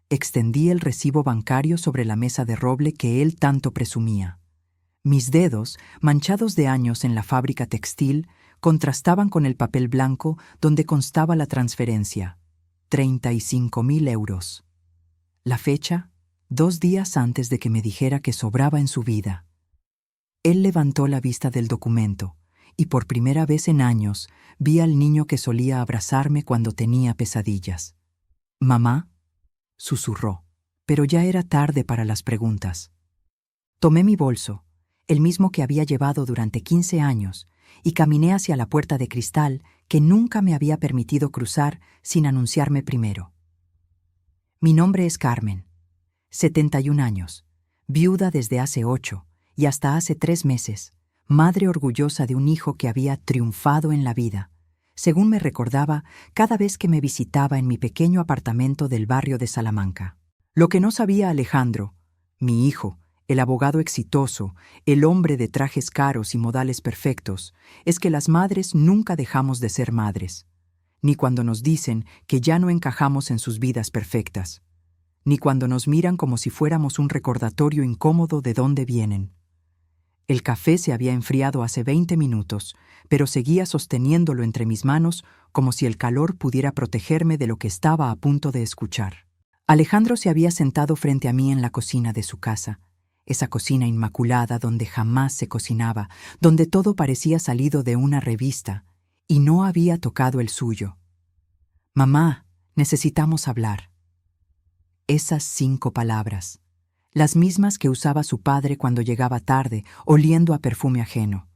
Extendí el recibo bancario sobre la mesa de roble que él tanto presumía. Mis dedos, manchados de años en la fábrica textil, contrastaban con el papel blanco donde constaba la transferencia: 35.000 euros. La fecha, 2 días antes de que me dijera que sobraba en su vida. Él levantó la vista del documento, y por primera vez en años vi al niño que solía abrazarme cuando tenía pesadillas. «Mamá», susurró, pero ya era tarde para las preguntas. Tomé mi bolso, el mismo que había llevado durante 15 años, y caminé hacia la puerta de cristal que nunca me había permitido cruzar sin anunciarme primero. Mi nombre es Carmen, 71 años, viuda desde hace 8 y hasta hace 3 meses, madre orgullosa de un hijo que había triunfado en la vida, según me recordaba cada vez que me visitaba en mi pequeño apartamento del barrio de Salamanca. Lo que no sabía Alejandro, mi hijo, el abogado exitoso, el hombre de trajes caros y modales perfectos, es que las madres nunca dejamos de ser madres, ni cuando nos dicen que ya no encajamos en sus vidas perfectas, ni cuando nos miran como si fuéramos un recordatorio incómodo de dónde vienen. El café se había enfriado hace 20 minutos, pero seguía sosteniéndolo entre mis manos como si el calor pudiera protegerme de lo que estaba a punto de escuchar. Alejandro se había sentado frente a mí en la cocina de su casa, esa cocina inmaculada donde jamás se cocinaba, donde todo parecía salido de una revista, y no había tocado el suyo. «Mamá, necesitamos hablar». Esas 5 palabras, las mismas que usaba su padre cuando llegaba tarde, oliendo a perfume ajeno.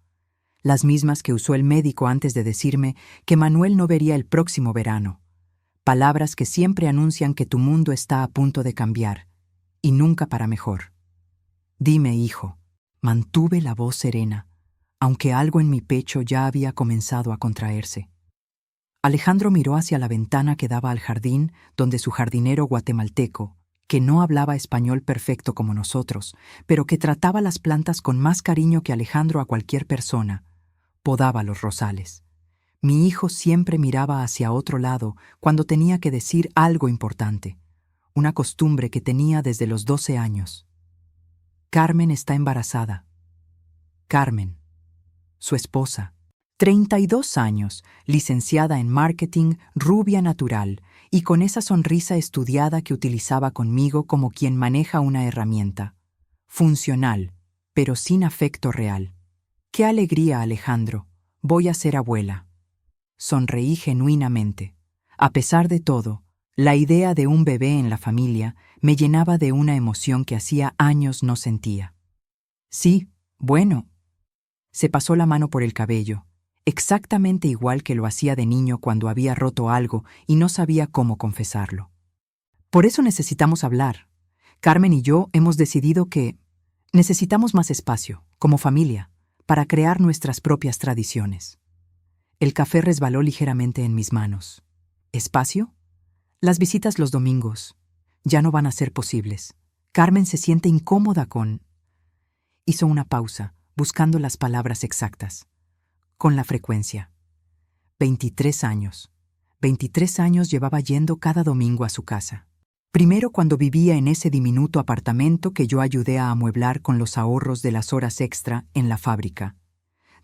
Las mismas que usó el médico antes de decirme que Manuel no vería el próximo verano. Palabras que siempre anuncian que tu mundo está a punto de cambiar, y nunca para mejor. «Dime, hijo». Mantuve la voz serena, aunque algo en mi pecho ya había comenzado a contraerse. Alejandro miró hacia la ventana que daba al jardín, donde su jardinero guatemalteco, que no hablaba español perfecto como nosotros, pero que trataba las plantas con más cariño que Alejandro a cualquier persona, podaba los rosales. Mi hijo siempre miraba hacia otro lado cuando tenía que decir algo importante, una costumbre que tenía desde los 12 años. Carmen está embarazada. Carmen, su esposa, 32 años, licenciada en marketing, rubia natural, y con esa sonrisa estudiada que utilizaba conmigo como quien maneja una herramienta. Funcional, pero sin afecto real. ¡Qué alegría, Alejandro! Voy a ser abuela. Sonreí genuinamente. A pesar de todo, la idea de un bebé en la familia me llenaba de una emoción que hacía años no sentía. Sí, bueno. Se pasó la mano por el cabello, exactamente igual que lo hacía de niño cuando había roto algo y no sabía cómo confesarlo. Por eso necesitamos hablar. Carmen y yo hemos decidido que necesitamos más espacio, como familia, para crear nuestras propias tradiciones. El café resbaló ligeramente en mis manos. ¿Espacio? Las visitas los domingos ya no van a ser posibles. Carmen se siente incómoda con... Hizo una pausa, buscando las palabras exactas. Con la frecuencia. 23 años. 23 años llevaba yendo cada domingo a su casa. Primero cuando vivía en ese diminuto apartamento que yo ayudé a amueblar con los ahorros de las horas extra en la fábrica.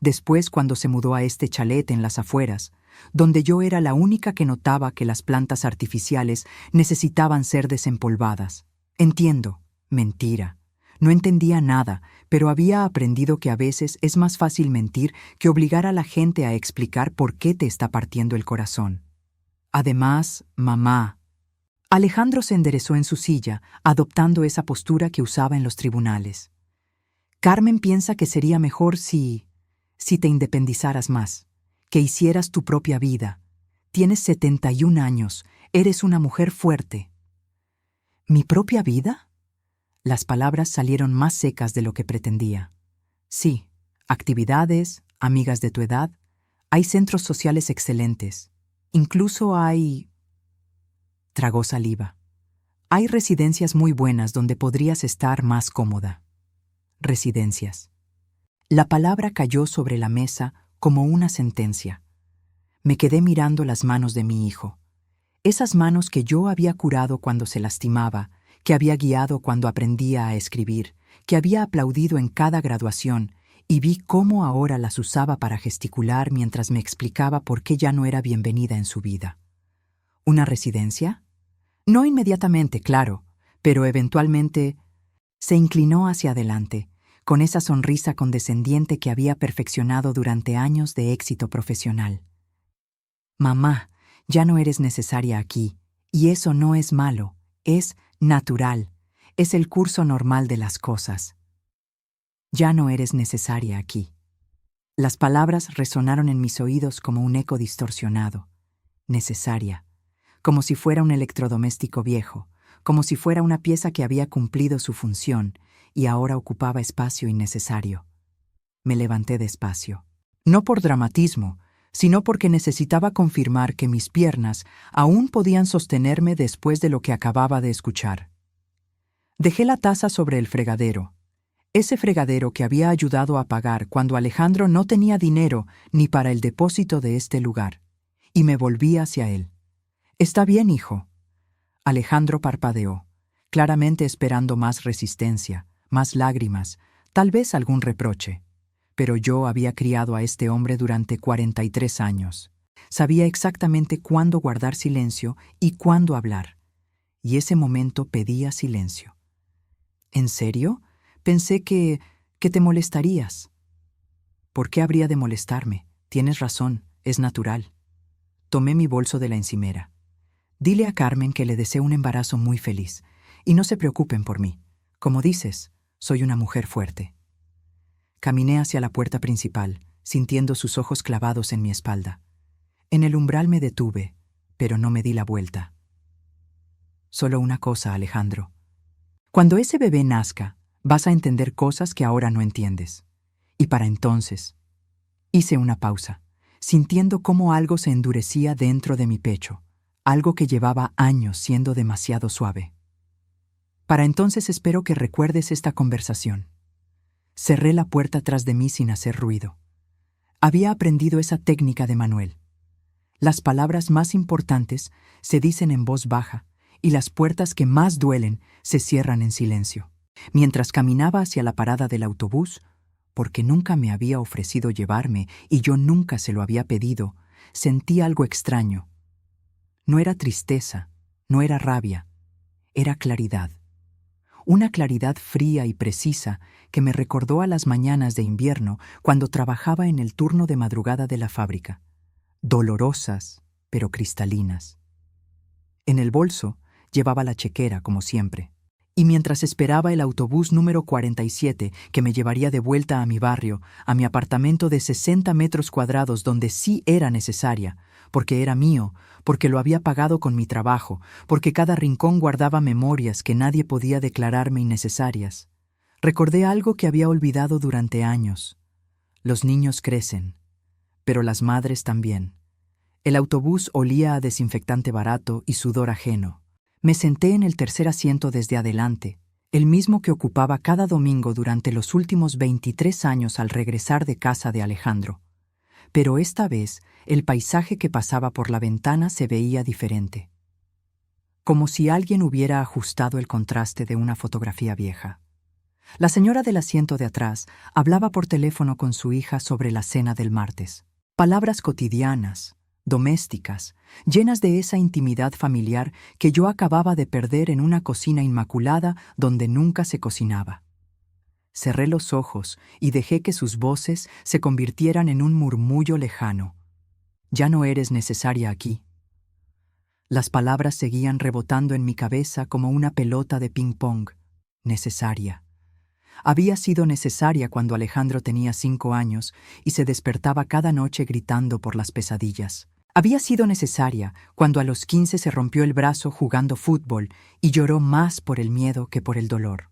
Después cuando se mudó a este chalet en las afueras, donde yo era la única que notaba que las plantas artificiales necesitaban ser desempolvadas. Entiendo. Mentira. No entendía nada, pero había aprendido que a veces es más fácil mentir que obligar a la gente a explicar por qué te está partiendo el corazón. Además, mamá. Alejandro se enderezó en su silla, adoptando esa postura que usaba en los tribunales. Carmen piensa que sería mejor si te independizaras más, que hicieras tu propia vida. Tienes 71 años, eres una mujer fuerte. ¿Mi propia vida? Las palabras salieron más secas de lo que pretendía. Sí, actividades, amigas de tu edad, hay centros sociales excelentes. Incluso hay... Tragó saliva. Hay residencias muy buenas donde podrías estar más cómoda. Residencias. La palabra cayó sobre la mesa como una sentencia. Me quedé mirando las manos de mi hijo. Esas manos que yo había curado cuando se lastimaba, que había guiado cuando aprendía a escribir, que había aplaudido en cada graduación, y vi cómo ahora las usaba para gesticular mientras me explicaba por qué ya no era bienvenida en su vida. ¿Una residencia? No inmediatamente, claro, pero eventualmente se inclinó hacia adelante, con esa sonrisa condescendiente que había perfeccionado durante años de éxito profesional. Mamá, ya no eres necesaria aquí, y eso no es malo, es natural, es el curso normal de las cosas. Ya no eres necesaria aquí. Las palabras resonaron en mis oídos como un eco distorsionado. Necesaria. Como si fuera un electrodoméstico viejo, como si fuera una pieza que había cumplido su función y ahora ocupaba espacio innecesario. Me levanté despacio. No por dramatismo, sino porque necesitaba confirmar que mis piernas aún podían sostenerme después de lo que acababa de escuchar. Dejé la taza sobre el fregadero, ese fregadero que había ayudado a pagar cuando Alejandro no tenía dinero ni para el depósito de este lugar, y me volví hacia él. «Está bien, hijo». Alejandro parpadeó, claramente esperando más resistencia, más lágrimas, tal vez algún reproche. Pero yo había criado a este hombre durante 43 años. Sabía exactamente cuándo guardar silencio y cuándo hablar. Y ese momento pedía silencio. ¿En serio? Pensé que te molestarías. ¿Por qué habría de molestarme? Tienes razón, es natural. Tomé mi bolso de la encimera. Dile a Carmen que le deseo un embarazo muy feliz. Y no se preocupen por mí. Como dices, soy una mujer fuerte. Caminé hacia la puerta principal, sintiendo sus ojos clavados en mi espalda. En el umbral me detuve, pero no me di la vuelta. Solo una cosa, Alejandro. Cuando ese bebé nazca, vas a entender cosas que ahora no entiendes. Y para entonces, hice una pausa, sintiendo cómo algo se endurecía dentro de mi pecho, algo que llevaba años siendo demasiado suave. Para entonces espero que recuerdes esta conversación. Cerré la puerta tras de mí sin hacer ruido. Había aprendido esa técnica de Manuel. Las palabras más importantes se dicen en voz baja y las puertas que más duelen se cierran en silencio. Mientras caminaba hacia la parada del autobús, porque nunca me había ofrecido llevarme y yo nunca se lo había pedido, sentí algo extraño. No era tristeza, no era rabia, era claridad. Una claridad fría y precisa que me recordó a las mañanas de invierno cuando trabajaba en el turno de madrugada de la fábrica. Dolorosas, pero cristalinas. En el bolso llevaba la chequera, como siempre. Y mientras esperaba el autobús número 47 que me llevaría de vuelta a mi barrio, a mi apartamento de 60 metros cuadrados donde sí era necesaria, porque era mío, porque lo había pagado con mi trabajo, porque cada rincón guardaba memorias que nadie podía declararme innecesarias, recordé algo que había olvidado durante años. Los niños crecen, pero las madres también. El autobús olía a desinfectante barato y sudor ajeno. Me senté en el tercer asiento desde adelante, el mismo que ocupaba cada domingo durante los últimos 23 años al regresar de casa de Alejandro. Pero esta vez el paisaje que pasaba por la ventana se veía diferente. Como si alguien hubiera ajustado el contraste de una fotografía vieja. La señora del asiento de atrás hablaba por teléfono con su hija sobre la cena del martes. Palabras cotidianas, domésticas, llenas de esa intimidad familiar que yo acababa de perder en una cocina inmaculada donde nunca se cocinaba. Cerré los ojos y dejé que sus voces se convirtieran en un murmullo lejano. «Ya no eres necesaria aquí». Las palabras seguían rebotando en mi cabeza como una pelota de ping-pong. Necesaria. Había sido necesaria cuando Alejandro tenía 5 años y se despertaba cada noche gritando por las pesadillas. Había sido necesaria cuando a los 15 se rompió el brazo jugando fútbol y lloró más por el miedo que por el dolor.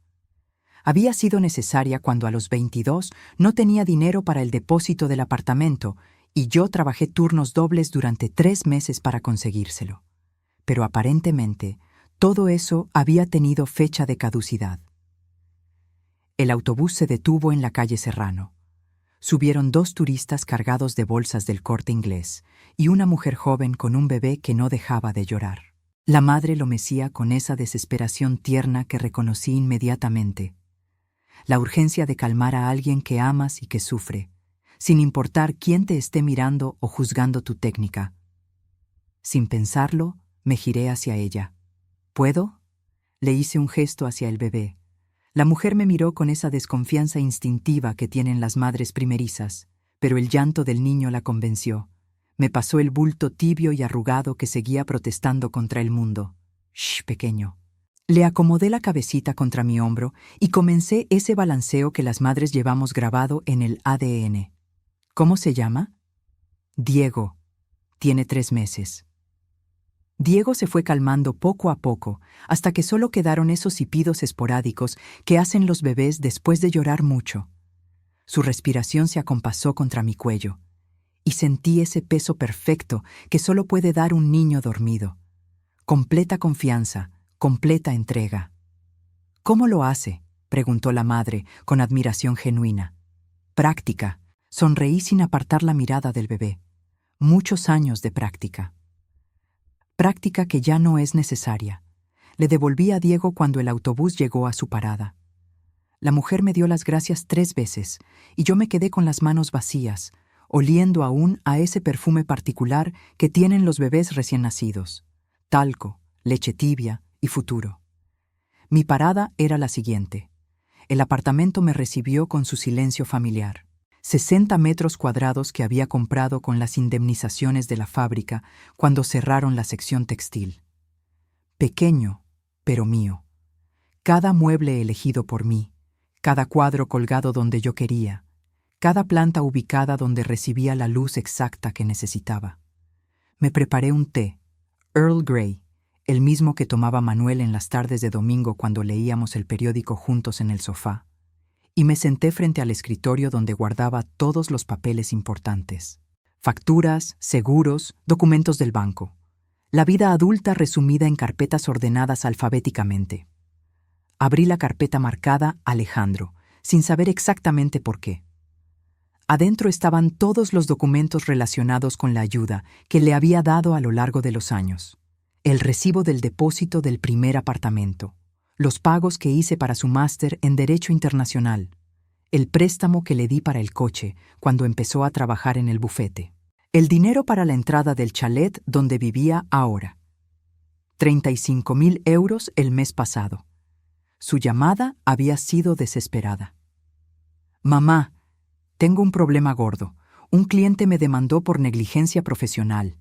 Había sido necesaria cuando a los 22 no tenía dinero para el depósito del apartamento y yo trabajé turnos dobles durante 3 meses para conseguírselo. Pero aparentemente, todo eso había tenido fecha de caducidad. El autobús se detuvo en la calle Serrano. Subieron 2 turistas cargados de bolsas del Corte Inglés y una mujer joven con un bebé que no dejaba de llorar. La madre lo mecía con esa desesperación tierna que reconocí inmediatamente. La urgencia de calmar a alguien que amas y que sufre, sin importar quién te esté mirando o juzgando tu técnica. Sin pensarlo, me giré hacia ella. ¿Puedo? Le hice un gesto hacia el bebé. La mujer me miró con esa desconfianza instintiva que tienen las madres primerizas, pero el llanto del niño la convenció. Me pasó el bulto tibio y arrugado que seguía protestando contra el mundo. «Shh, pequeño». Le acomodé la cabecita contra mi hombro y comencé ese balanceo que las madres llevamos grabado en el ADN. ¿Cómo se llama? Diego. Tiene 3 meses. Diego se fue calmando poco a poco, hasta que solo quedaron esos hipidos esporádicos que hacen los bebés después de llorar mucho. Su respiración se acompasó contra mi cuello, y sentí ese peso perfecto que solo puede dar un niño dormido. Completa confianza, completa entrega. ¿Cómo lo hace?, preguntó la madre, con admiración genuina. Práctica. Sonreí sin apartar la mirada del bebé. Muchos años de práctica. Práctica que ya no es necesaria. Le devolví a Diego cuando el autobús llegó a su parada. La mujer me dio las gracias 3 veces, y yo me quedé con las manos vacías, oliendo aún a ese perfume particular que tienen los bebés recién nacidos: talco, leche tibia y futuro. Mi parada era la siguiente. El apartamento me recibió con su silencio familiar. 60 metros cuadrados que había comprado con las indemnizaciones de la fábrica cuando cerraron la sección textil. Pequeño, pero mío. Cada mueble elegido por mí, cada cuadro colgado donde yo quería, cada planta ubicada donde recibía la luz exacta que necesitaba. Me preparé un té, Earl Grey, el mismo que tomaba Manuel en las tardes de domingo cuando leíamos el periódico juntos en el sofá, y me senté frente al escritorio donde guardaba todos los papeles importantes. Facturas, seguros, documentos del banco. La vida adulta resumida en carpetas ordenadas alfabéticamente. Abrí la carpeta marcada Alejandro, sin saber exactamente por qué. Adentro estaban todos los documentos relacionados con la ayuda que le había dado a lo largo de los años. El recibo del depósito del primer apartamento. Los pagos que hice para su máster en Derecho Internacional, el préstamo que le di para el coche cuando empezó a trabajar en el bufete, el dinero para la entrada del chalet donde vivía ahora. 35.000 euros el mes pasado. Su llamada había sido desesperada. «Mamá, tengo un problema gordo. Un cliente me demandó por negligencia profesional.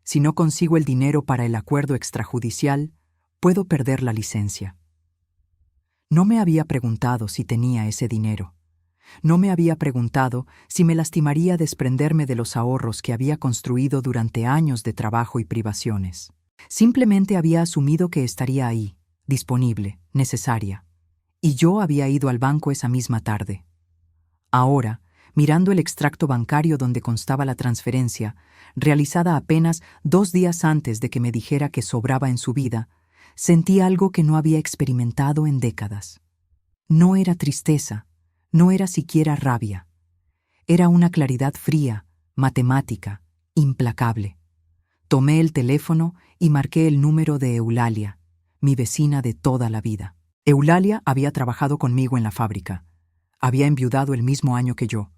Si no consigo el dinero para el acuerdo extrajudicial, puedo perder la licencia». No me había preguntado si tenía ese dinero. No me había preguntado si me lastimaría desprenderme de los ahorros que había construido durante años de trabajo y privaciones. Simplemente había asumido que estaría ahí, disponible, necesaria. Y yo había ido al banco esa misma tarde. Ahora, mirando el extracto bancario donde constaba la transferencia, realizada apenas 2 días antes de que me dijera que sobraba en su vida, sentí algo que no había experimentado en décadas. No era tristeza, no era siquiera rabia. Era una claridad fría, matemática, implacable. Tomé el teléfono y marqué el número de Eulalia, mi vecina de toda la vida. Eulalia había trabajado conmigo en la fábrica. Había enviudado el mismo año que yo,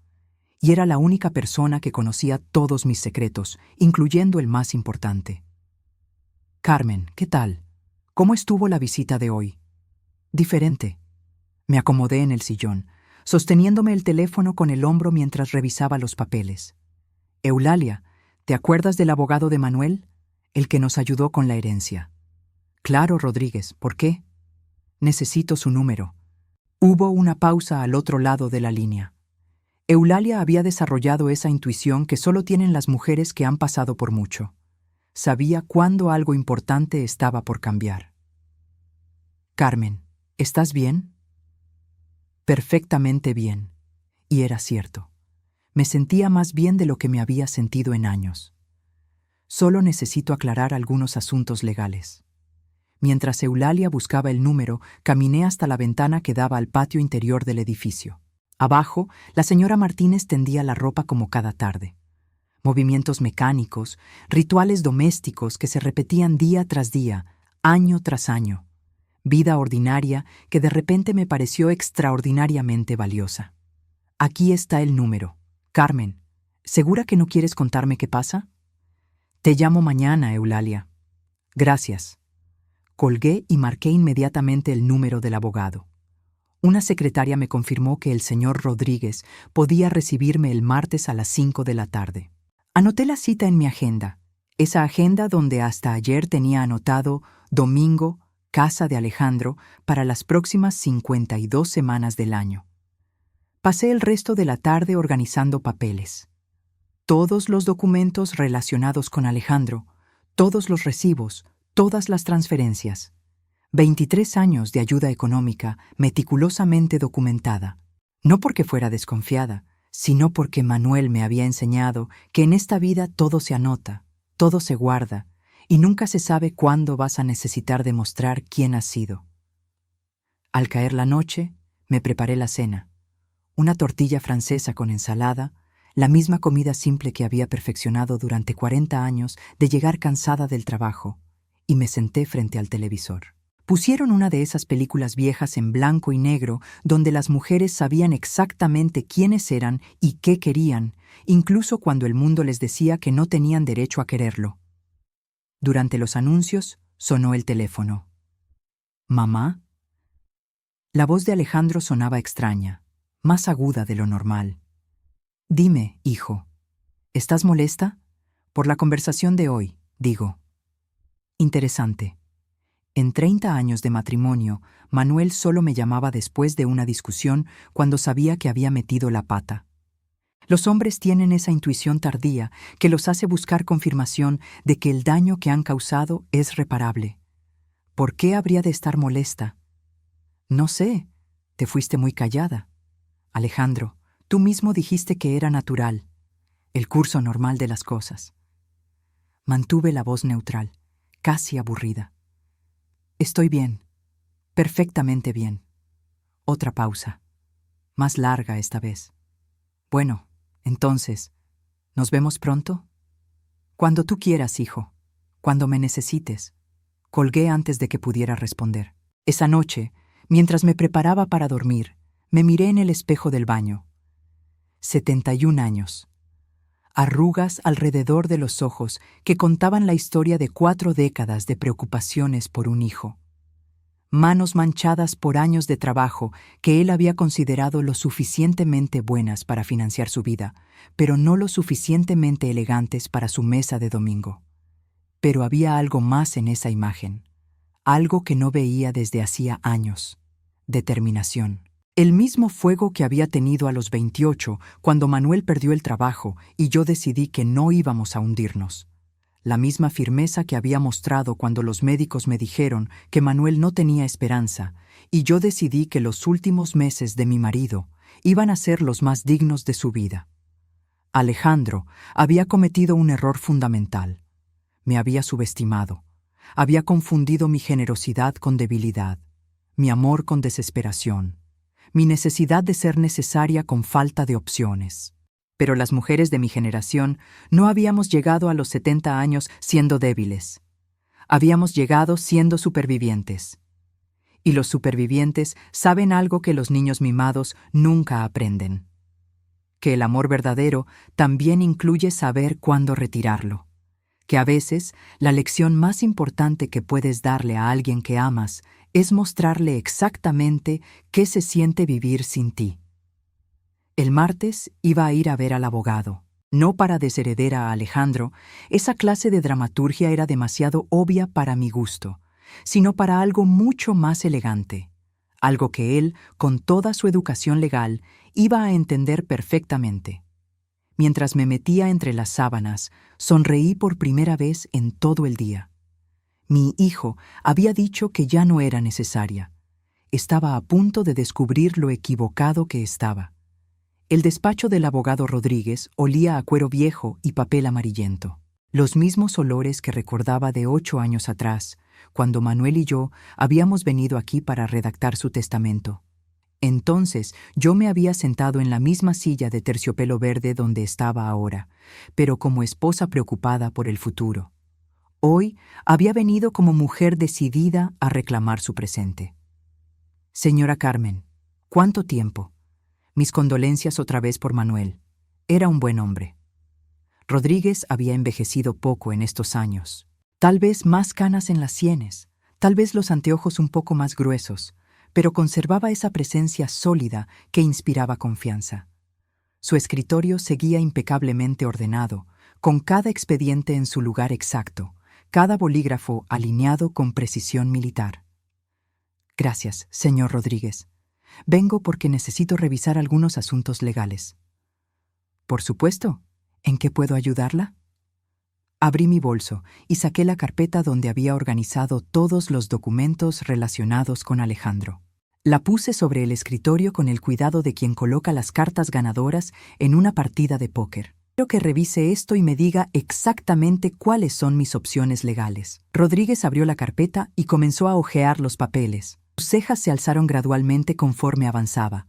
y era la única persona que conocía todos mis secretos, incluyendo el más importante. «Carmen, ¿qué tal? ¿Cómo estuvo la visita de hoy?» «Diferente». Me acomodé en el sillón, sosteniéndome el teléfono con el hombro mientras revisaba los papeles. «Eulalia, ¿te acuerdas del abogado de Manuel? El que nos ayudó con la herencia». «Claro, Rodríguez, ¿por qué?» «Necesito su número». Hubo una pausa al otro lado de la línea. Eulalia había desarrollado esa intuición que solo tienen las mujeres que han pasado por mucho. Sabía cuándo algo importante estaba por cambiar. «Carmen, ¿estás bien?» Perfectamente bien. Y era cierto. Me sentía más bien de lo que me había sentido en años. Solo necesito aclarar algunos asuntos legales. Mientras Eulalia buscaba el número, caminé hasta la ventana que daba al patio interior del edificio. Abajo, la señora Martínez tendía la ropa como cada tarde. Movimientos mecánicos, rituales domésticos que se repetían día tras día, año tras año. Vida ordinaria que de repente me pareció extraordinariamente valiosa. Aquí está el número. Carmen, ¿segura que no quieres contarme qué pasa? Te llamo mañana, Eulalia. Gracias. Colgué y marqué inmediatamente el número del abogado. Una secretaria me confirmó que el señor Rodríguez podía recibirme el martes a las 5 de la tarde. Anoté la cita en mi agenda, esa agenda donde hasta ayer tenía anotado domingo, casa de Alejandro, para las próximas 52 semanas del año. Pasé el resto de la tarde organizando papeles. Todos los documentos relacionados con Alejandro, todos los recibos, todas las transferencias. 23 años de ayuda económica meticulosamente documentada. No porque fuera desconfiada, sino porque Manuel me había enseñado que en esta vida todo se anota, todo se guarda, y nunca se sabe cuándo vas a necesitar demostrar quién has sido. Al caer la noche, me preparé la cena. Una tortilla francesa con ensalada, la misma comida simple que había perfeccionado durante 40 años de llegar cansada del trabajo, y me senté frente al televisor. Pusieron una de esas películas viejas en blanco y negro donde las mujeres sabían exactamente quiénes eran y qué querían, incluso cuando el mundo les decía que no tenían derecho a quererlo. Durante los anuncios sonó el teléfono. ¿Mamá? La voz de Alejandro sonaba extraña, más aguda de lo normal. Dime, hijo, ¿estás molesta? Por la conversación de hoy, digo. Interesante. En 30 años de matrimonio, Manuel solo me llamaba después de una discusión cuando sabía que había metido la pata. Los hombres tienen esa intuición tardía que los hace buscar confirmación de que el daño que han causado es reparable. ¿Por qué habría de estar molesta? No sé, te fuiste muy callada. Alejandro, tú mismo dijiste que era natural, el curso normal de las cosas. Mantuve la voz neutral, casi aburrida. Estoy bien, perfectamente bien. Otra pausa, más larga esta vez. Bueno, entonces, ¿nos vemos pronto? Cuando tú quieras, hijo, cuando me necesites. Colgué antes de que pudiera responder. Esa noche, mientras me preparaba para dormir, me miré en el espejo del baño. 71 años. Arrugas alrededor de los ojos que contaban la historia de 4 décadas de preocupaciones por un hijo. Manos manchadas por años de trabajo que él había considerado lo suficientemente buenas para financiar su vida, pero no lo suficientemente elegantes para su mesa de domingo. Pero había algo más en esa imagen, algo que no veía desde hacía años: determinación. El mismo fuego que había tenido a los 28 cuando Manuel perdió el trabajo y yo decidí que no íbamos a hundirnos. La misma firmeza que había mostrado cuando los médicos me dijeron que Manuel no tenía esperanza y yo decidí que los últimos meses de mi marido iban a ser los más dignos de su vida. Alejandro había cometido un error fundamental. Me había subestimado. Había confundido mi generosidad con debilidad, mi amor con desesperación, mi necesidad de ser necesaria con falta de opciones. Pero las mujeres de mi generación no habíamos llegado a los 70 años siendo débiles. Habíamos llegado siendo supervivientes. Y los supervivientes saben algo que los niños mimados nunca aprenden: que el amor verdadero también incluye saber cuándo retirarlo. Que a veces la lección más importante que puedes darle a alguien que amas es mostrarle exactamente qué se siente vivir sin ti. El martes iba a ir a ver al abogado. No para desheredar a Alejandro, esa clase de dramaturgia era demasiado obvia para mi gusto, sino para algo mucho más elegante, algo que él, con toda su educación legal, iba a entender perfectamente. Mientras me metía entre las sábanas, sonreí por primera vez en todo el día. Mi hijo había dicho que ya no era necesaria. Estaba a punto de descubrir lo equivocado que estaba. El despacho del abogado Rodríguez olía a cuero viejo y papel amarillento. Los mismos olores que recordaba de 8 años atrás, cuando Manuel y yo habíamos venido aquí para redactar su testamento. Entonces yo me había sentado en la misma silla de terciopelo verde donde estaba ahora, pero como esposa preocupada por el futuro. Hoy había venido como mujer decidida a reclamar su presente. Señora Carmen, ¿cuánto tiempo? Mis condolencias otra vez por Manuel. Era un buen hombre. Rodríguez había envejecido poco en estos años. Tal vez más canas en las sienes, tal vez los anteojos un poco más gruesos, pero conservaba esa presencia sólida que inspiraba confianza. Su escritorio seguía impecablemente ordenado, con cada expediente en su lugar exacto, cada bolígrafo alineado con precisión militar. Gracias, señor Rodríguez. Vengo porque necesito revisar algunos asuntos legales. Por supuesto. ¿En qué puedo ayudarla? Abrí mi bolso y saqué la carpeta donde había organizado todos los documentos relacionados con Alejandro. La puse sobre el escritorio con el cuidado de quien coloca las cartas ganadoras en una partida de póker. Quiero que revise esto y me diga exactamente cuáles son mis opciones legales. Rodríguez abrió la carpeta y comenzó a hojear los papeles. Sus cejas se alzaron gradualmente conforme avanzaba.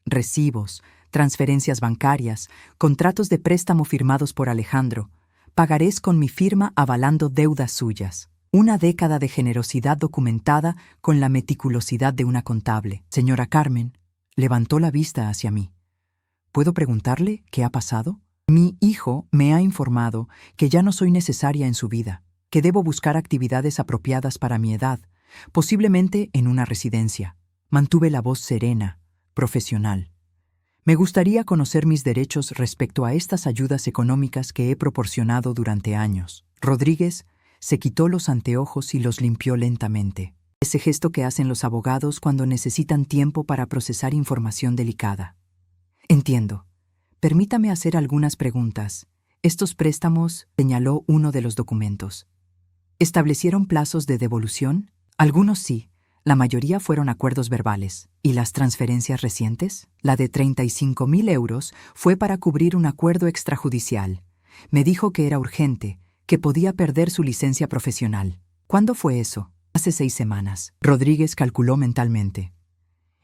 Recibos, transferencias bancarias, contratos de préstamo firmados por Alejandro, pagarés con mi firma avalando deudas suyas. Una década de generosidad documentada con la meticulosidad de una contable. Señora Carmen, levantó la vista hacia mí. ¿Puedo preguntarle qué ha pasado? Mi hijo me ha informado que ya no soy necesaria en su vida, que debo buscar actividades apropiadas para mi edad, posiblemente en una residencia. Mantuve la voz serena, profesional. Me gustaría conocer mis derechos respecto a estas ayudas económicas que he proporcionado durante años. Rodríguez se quitó los anteojos y los limpió lentamente. Ese gesto que hacen los abogados cuando necesitan tiempo para procesar información delicada. Entiendo. Permítame hacer algunas preguntas. Estos préstamos, señaló uno de los documentos. ¿Establecieron plazos de devolución? Algunos sí. La mayoría fueron acuerdos verbales. ¿Y las transferencias recientes? La de 35.000 euros fue para cubrir un acuerdo extrajudicial. Me dijo que era urgente, que podía perder su licencia profesional. ¿Cuándo fue eso? Hace 6 semanas. Rodríguez calculó mentalmente.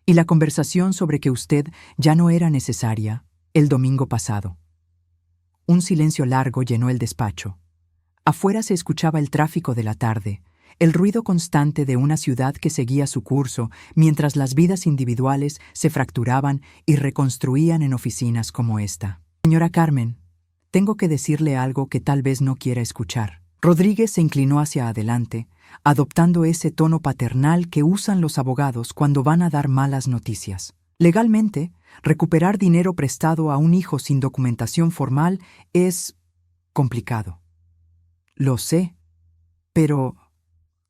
¿Y la conversación sobre que usted ya no era necesaria? El domingo pasado. Un silencio largo llenó el despacho. Afuera se escuchaba el tráfico de la tarde, el ruido constante de una ciudad que seguía su curso mientras las vidas individuales se fracturaban y reconstruían en oficinas como esta. Señora Carmen, tengo que decirle algo que tal vez no quiera escuchar. Rodríguez se inclinó hacia adelante, adoptando ese tono paternal que usan los abogados cuando van a dar malas noticias. Legalmente, recuperar dinero prestado a un hijo sin documentación formal es complicado. Lo sé, pero...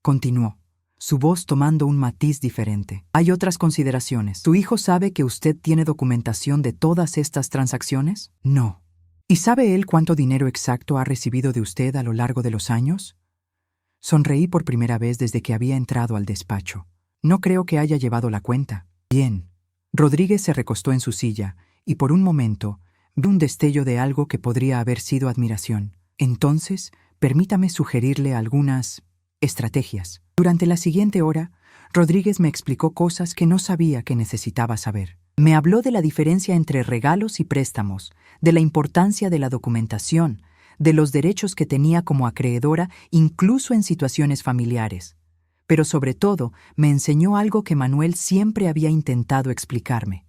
continuó, su voz tomando un matiz diferente. Hay otras consideraciones. ¿Tu hijo sabe que usted tiene documentación de todas estas transacciones? No. ¿Y sabe él cuánto dinero exacto ha recibido de usted a lo largo de los años? Sonreí por primera vez desde que había entrado al despacho. No creo que haya llevado la cuenta. Bien. Rodríguez se recostó en su silla y por un momento vi un destello de algo que podría haber sido admiración. Entonces, permítame sugerirle algunas estrategias. Durante la siguiente hora, Rodríguez me explicó cosas que no sabía que necesitaba saber. Me habló de la diferencia entre regalos y préstamos, de la importancia de la documentación, de los derechos que tenía como acreedora incluso en situaciones familiares. Pero sobre todo, me enseñó algo que Manuel siempre había intentado explicarme,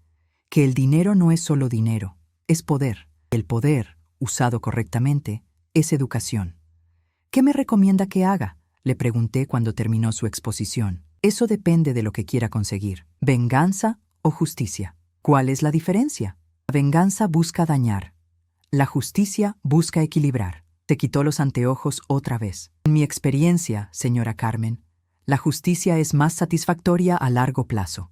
que el dinero no es solo dinero, es poder. El poder, usado correctamente, es educación. ¿Qué me recomienda que haga?, le pregunté cuando terminó su exposición. Eso depende de lo que quiera conseguir. ¿Venganza o justicia? ¿Cuál es la diferencia? La venganza busca dañar. La justicia busca equilibrar. Se quitó los anteojos otra vez. En mi experiencia, señora Carmen, la justicia es más satisfactoria a largo plazo.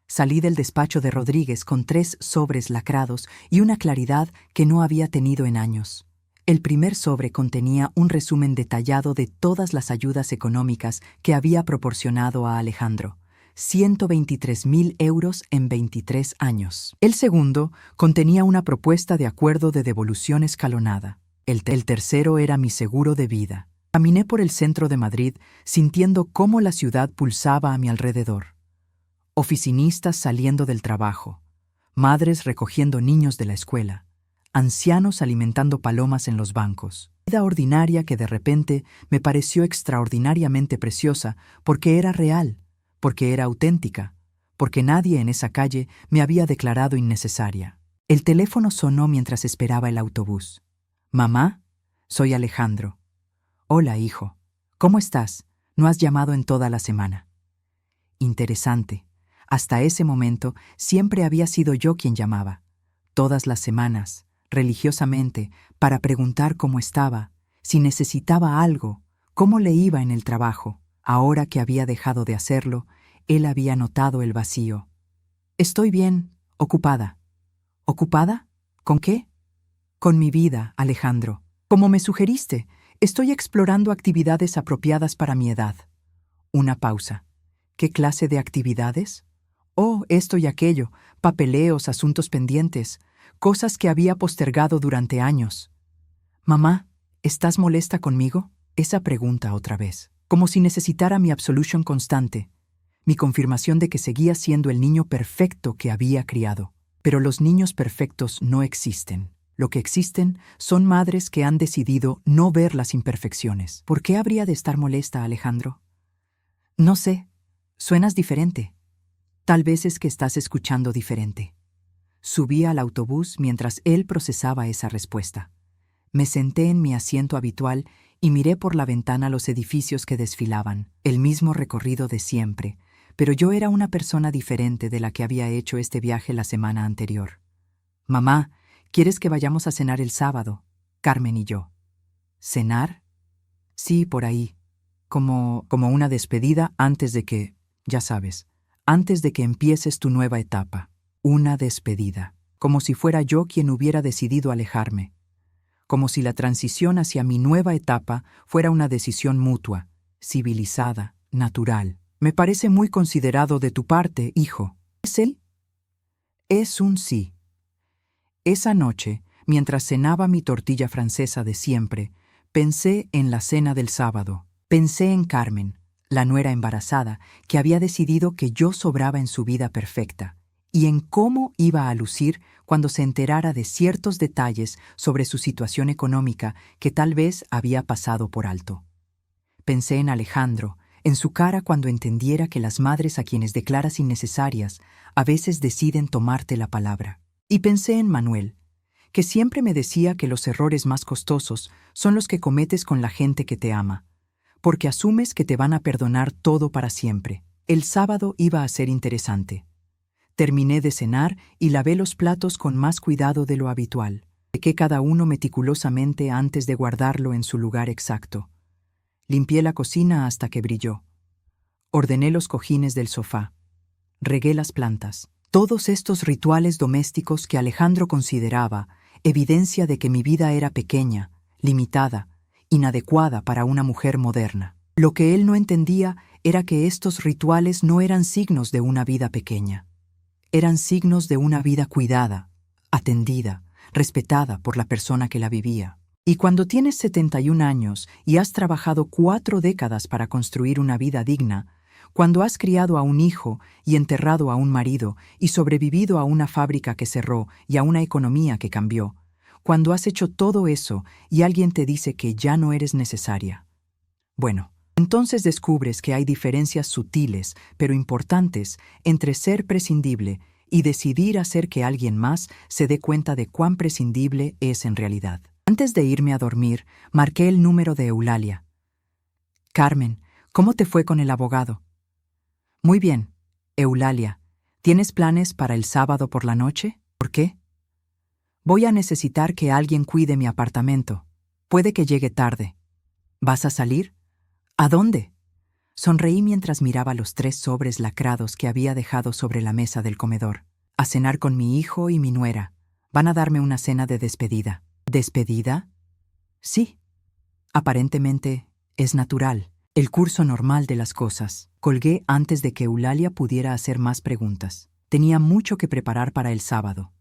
Salí del despacho de Rodríguez con 3 sobres lacrados y una claridad que no había tenido en años. El primer sobre contenía un resumen detallado de todas las ayudas económicas que había proporcionado a Alejandro. 123.000 euros en 23 años. El segundo contenía una propuesta de acuerdo de devolución escalonada. El tercero era mi seguro de vida. Caminé por el centro de Madrid sintiendo cómo la ciudad pulsaba a mi alrededor. Oficinistas saliendo del trabajo, madres recogiendo niños de la escuela, ancianos alimentando palomas en los bancos. Vida ordinaria que de repente me pareció extraordinariamente preciosa porque era real, porque era auténtica, porque nadie en esa calle me había declarado innecesaria. El teléfono sonó mientras esperaba el autobús. «Mamá, soy Alejandro». «Hola, hijo. ¿Cómo estás? No has llamado en toda la semana». Interesante. Hasta ese momento siempre había sido yo quien llamaba. Todas las semanas, religiosamente, para preguntar cómo estaba, si necesitaba algo, cómo le iba en el trabajo. Ahora que había dejado de hacerlo, él había notado el vacío. «Estoy bien, ocupada». «¿Ocupada? ¿Con qué?» «Con mi vida, Alejandro. Como me sugeriste, estoy explorando actividades apropiadas para mi edad». Una pausa. «¿Qué clase de actividades?» «Oh, esto y aquello, papeleos, asuntos pendientes, cosas que había postergado durante años». «Mamá, ¿estás molesta conmigo?» Esa pregunta otra vez, como si necesitara mi absolution constante, mi confirmación de que seguía siendo el niño perfecto que había criado. Pero los niños perfectos no existen. Lo que existen son madres que han decidido no ver las imperfecciones. ¿Por qué habría de estar molesta, Alejandro? No sé. Suenas diferente. Tal vez es que estás escuchando diferente. Subí al autobús mientras él procesaba esa respuesta. Me senté en mi asiento habitual y miré por la ventana los edificios que desfilaban, el mismo recorrido de siempre, pero yo era una persona diferente de la que había hecho este viaje la semana anterior. «Mamá, ¿quieres que vayamos a cenar el sábado? Carmen y yo». «¿Cenar?» «Sí, por ahí. Como una despedida antes de que, ya sabes, antes de que empieces tu nueva etapa». Una despedida. Como si fuera yo quien hubiera decidido alejarme. Como si la transición hacia mi nueva etapa fuera una decisión mutua, civilizada, natural. «Me parece muy considerado de tu parte, hijo». ¿Es él? Es un sí. Esa noche, mientras cenaba mi tortilla francesa de siempre, pensé en la cena del sábado. Pensé en Carmen, la nuera embarazada, que había decidido que yo sobraba en su vida perfecta, y en cómo iba a lucir cuando se enterara de ciertos detalles sobre su situación económica que tal vez había pasado por alto. Pensé en Alejandro, en su cara cuando entendiera que las madres a quienes declaras innecesarias a veces deciden tomarte la palabra. Y pensé en Manuel, que siempre me decía que los errores más costosos son los que cometes con la gente que te ama, porque asumes que te van a perdonar todo para siempre. El sábado iba a ser interesante. Terminé de cenar y lavé los platos con más cuidado de lo habitual. Sequé cada uno meticulosamente antes de guardarlo en su lugar exacto. Limpié la cocina hasta que brilló. Ordené los cojines del sofá. Regué las plantas. Todos estos rituales domésticos que Alejandro consideraba evidencia de que mi vida era pequeña, limitada, inadecuada para una mujer moderna. Lo que él no entendía era que estos rituales no eran signos de una vida pequeña. Eran signos de una vida cuidada, atendida, respetada por la persona que la vivía. Y cuando tienes 71 años y has trabajado 4 décadas para construir una vida digna, cuando has criado a un hijo y enterrado a un marido y sobrevivido a una fábrica que cerró y a una economía que cambió, cuando has hecho todo eso y alguien te dice que ya no eres necesaria, bueno, entonces descubres que hay diferencias sutiles pero importantes entre ser prescindible y decidir hacer que alguien más se dé cuenta de cuán prescindible es en realidad. Antes de irme a dormir, marqué el número de Eulalia. «Carmen, ¿cómo te fue con el abogado?» «Muy bien. Eulalia, ¿tienes planes para el sábado por la noche? ¿Por qué?» «Voy a necesitar que alguien cuide mi apartamento. Puede que llegue tarde». «¿Vas a salir? ¿A dónde?» Sonreí mientras miraba los 3 sobres lacrados que había dejado sobre la mesa del comedor. «A cenar con mi hijo y mi nuera. Van a darme una cena de despedida». ¿Despedida? Sí. Aparentemente es natural, el curso normal de las cosas. Colgué antes de que Eulalia pudiera hacer más preguntas. Tenía mucho que preparar para el sábado.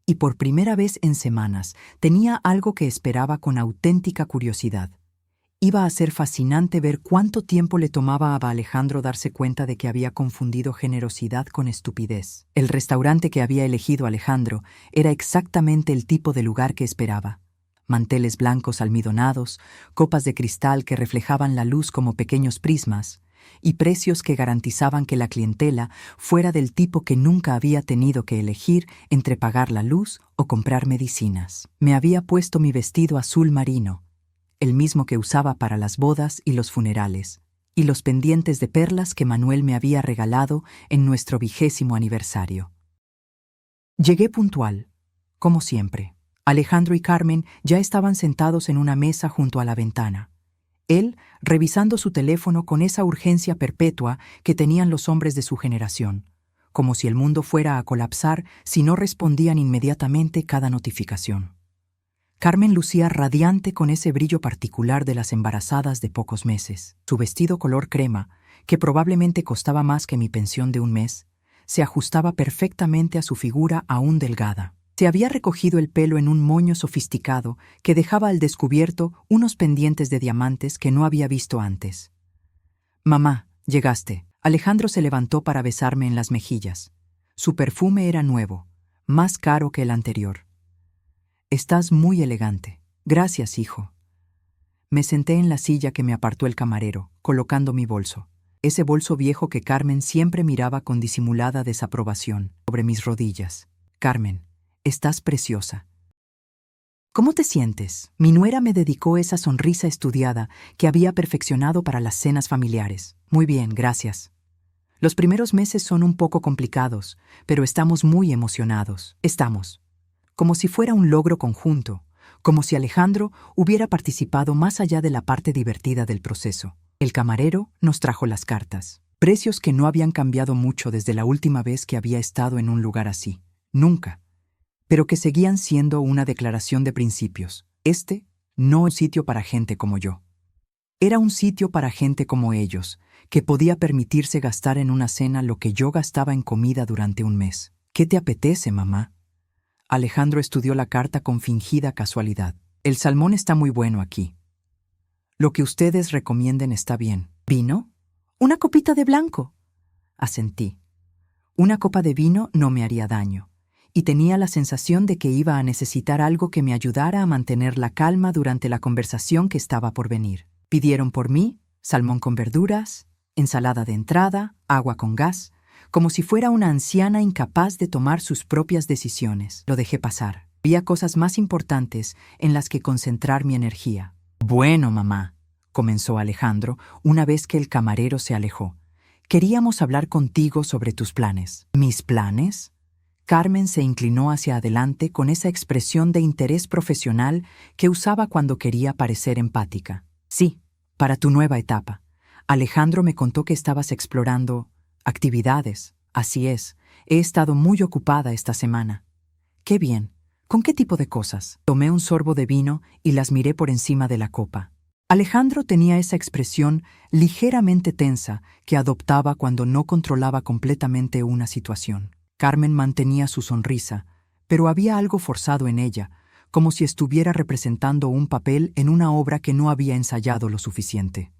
Y por primera vez en semanas tenía algo que esperaba con auténtica curiosidad. Iba a ser fascinante ver cuánto tiempo le tomaba a Alejandro darse cuenta de que había confundido generosidad con estupidez. El restaurante que había elegido Alejandro era exactamente el tipo de lugar que esperaba. Manteles blancos almidonados, copas de cristal que reflejaban la luz como pequeños prismas, y precios que garantizaban que la clientela fuera del tipo que nunca había tenido que elegir entre pagar la luz o comprar medicinas. Me había puesto mi vestido azul marino, el mismo que usaba para las bodas y los funerales, y los pendientes de perlas que Manuel me había regalado en nuestro 20º aniversario. Llegué puntual, como siempre. Alejandro y Carmen ya estaban sentados en una mesa junto a la ventana. Él, revisando su teléfono con esa urgencia perpetua que tenían los hombres de su generación, como si el mundo fuera a colapsar si no respondían inmediatamente cada notificación. Carmen lucía radiante con ese brillo particular de las embarazadas de pocos meses. Su vestido color crema, que probablemente costaba más que mi pensión de un mes, se ajustaba perfectamente a su figura aún delgada. Se había recogido el pelo en un moño sofisticado que dejaba al descubierto unos pendientes de diamantes que no había visto antes. «Mamá, llegaste». Alejandro se levantó para besarme en las mejillas. Su perfume era nuevo, más caro que el anterior. «Estás muy elegante». «Gracias, hijo». Me senté en la silla que me apartó el camarero, colocando mi bolso. Ese bolso viejo que Carmen siempre miraba con disimulada desaprobación, sobre mis rodillas. «Carmen, estás preciosa». «¿Cómo te sientes?». Mi nuera me dedicó esa sonrisa estudiada que había perfeccionado para las cenas familiares. «Muy bien, gracias. Los primeros meses son un poco complicados, pero estamos muy emocionados». «Estamos». Como si fuera un logro conjunto, como si Alejandro hubiera participado más allá de la parte divertida del proceso. El camarero nos trajo las cartas. Precios que no habían cambiado mucho desde la última vez que había estado en un lugar así. Nunca. Pero que seguían siendo una declaración de principios. Este no es sitio para gente como yo. Era un sitio para gente como ellos, que podía permitirse gastar en una cena lo que yo gastaba en comida durante un mes. «¿Qué te apetece, mamá?». Alejandro estudió la carta con fingida casualidad. «El salmón está muy bueno aquí. Lo que ustedes recomienden está bien». «¿Vino?». «Una copita de blanco». Asentí. Una copa de vino no me haría daño, y tenía la sensación de que iba a necesitar algo que me ayudara a mantener la calma durante la conversación que estaba por venir. Pidieron por mí salmón con verduras, ensalada de entrada, agua con gas, como si fuera una anciana incapaz de tomar sus propias decisiones. Lo dejé pasar. Había cosas más importantes en las que concentrar mi energía. «Bueno, mamá», comenzó Alejandro una vez que el camarero se alejó. «Queríamos hablar contigo sobre tus planes». «¿Mis planes?». Carmen se inclinó hacia adelante con esa expresión de interés profesional que usaba cuando quería parecer empática. «Sí, para tu nueva etapa. Alejandro me contó que estabas explorando actividades». «Así es. He estado muy ocupada esta semana». «Qué bien. ¿Con qué tipo de cosas?». Tomé un sorbo de vino y las miré por encima de la copa. Alejandro tenía esa expresión ligeramente tensa que adoptaba cuando no controlaba completamente una situación. Carmen mantenía su sonrisa, pero había algo forzado en ella, como si estuviera representando un papel en una obra que no había ensayado lo suficiente.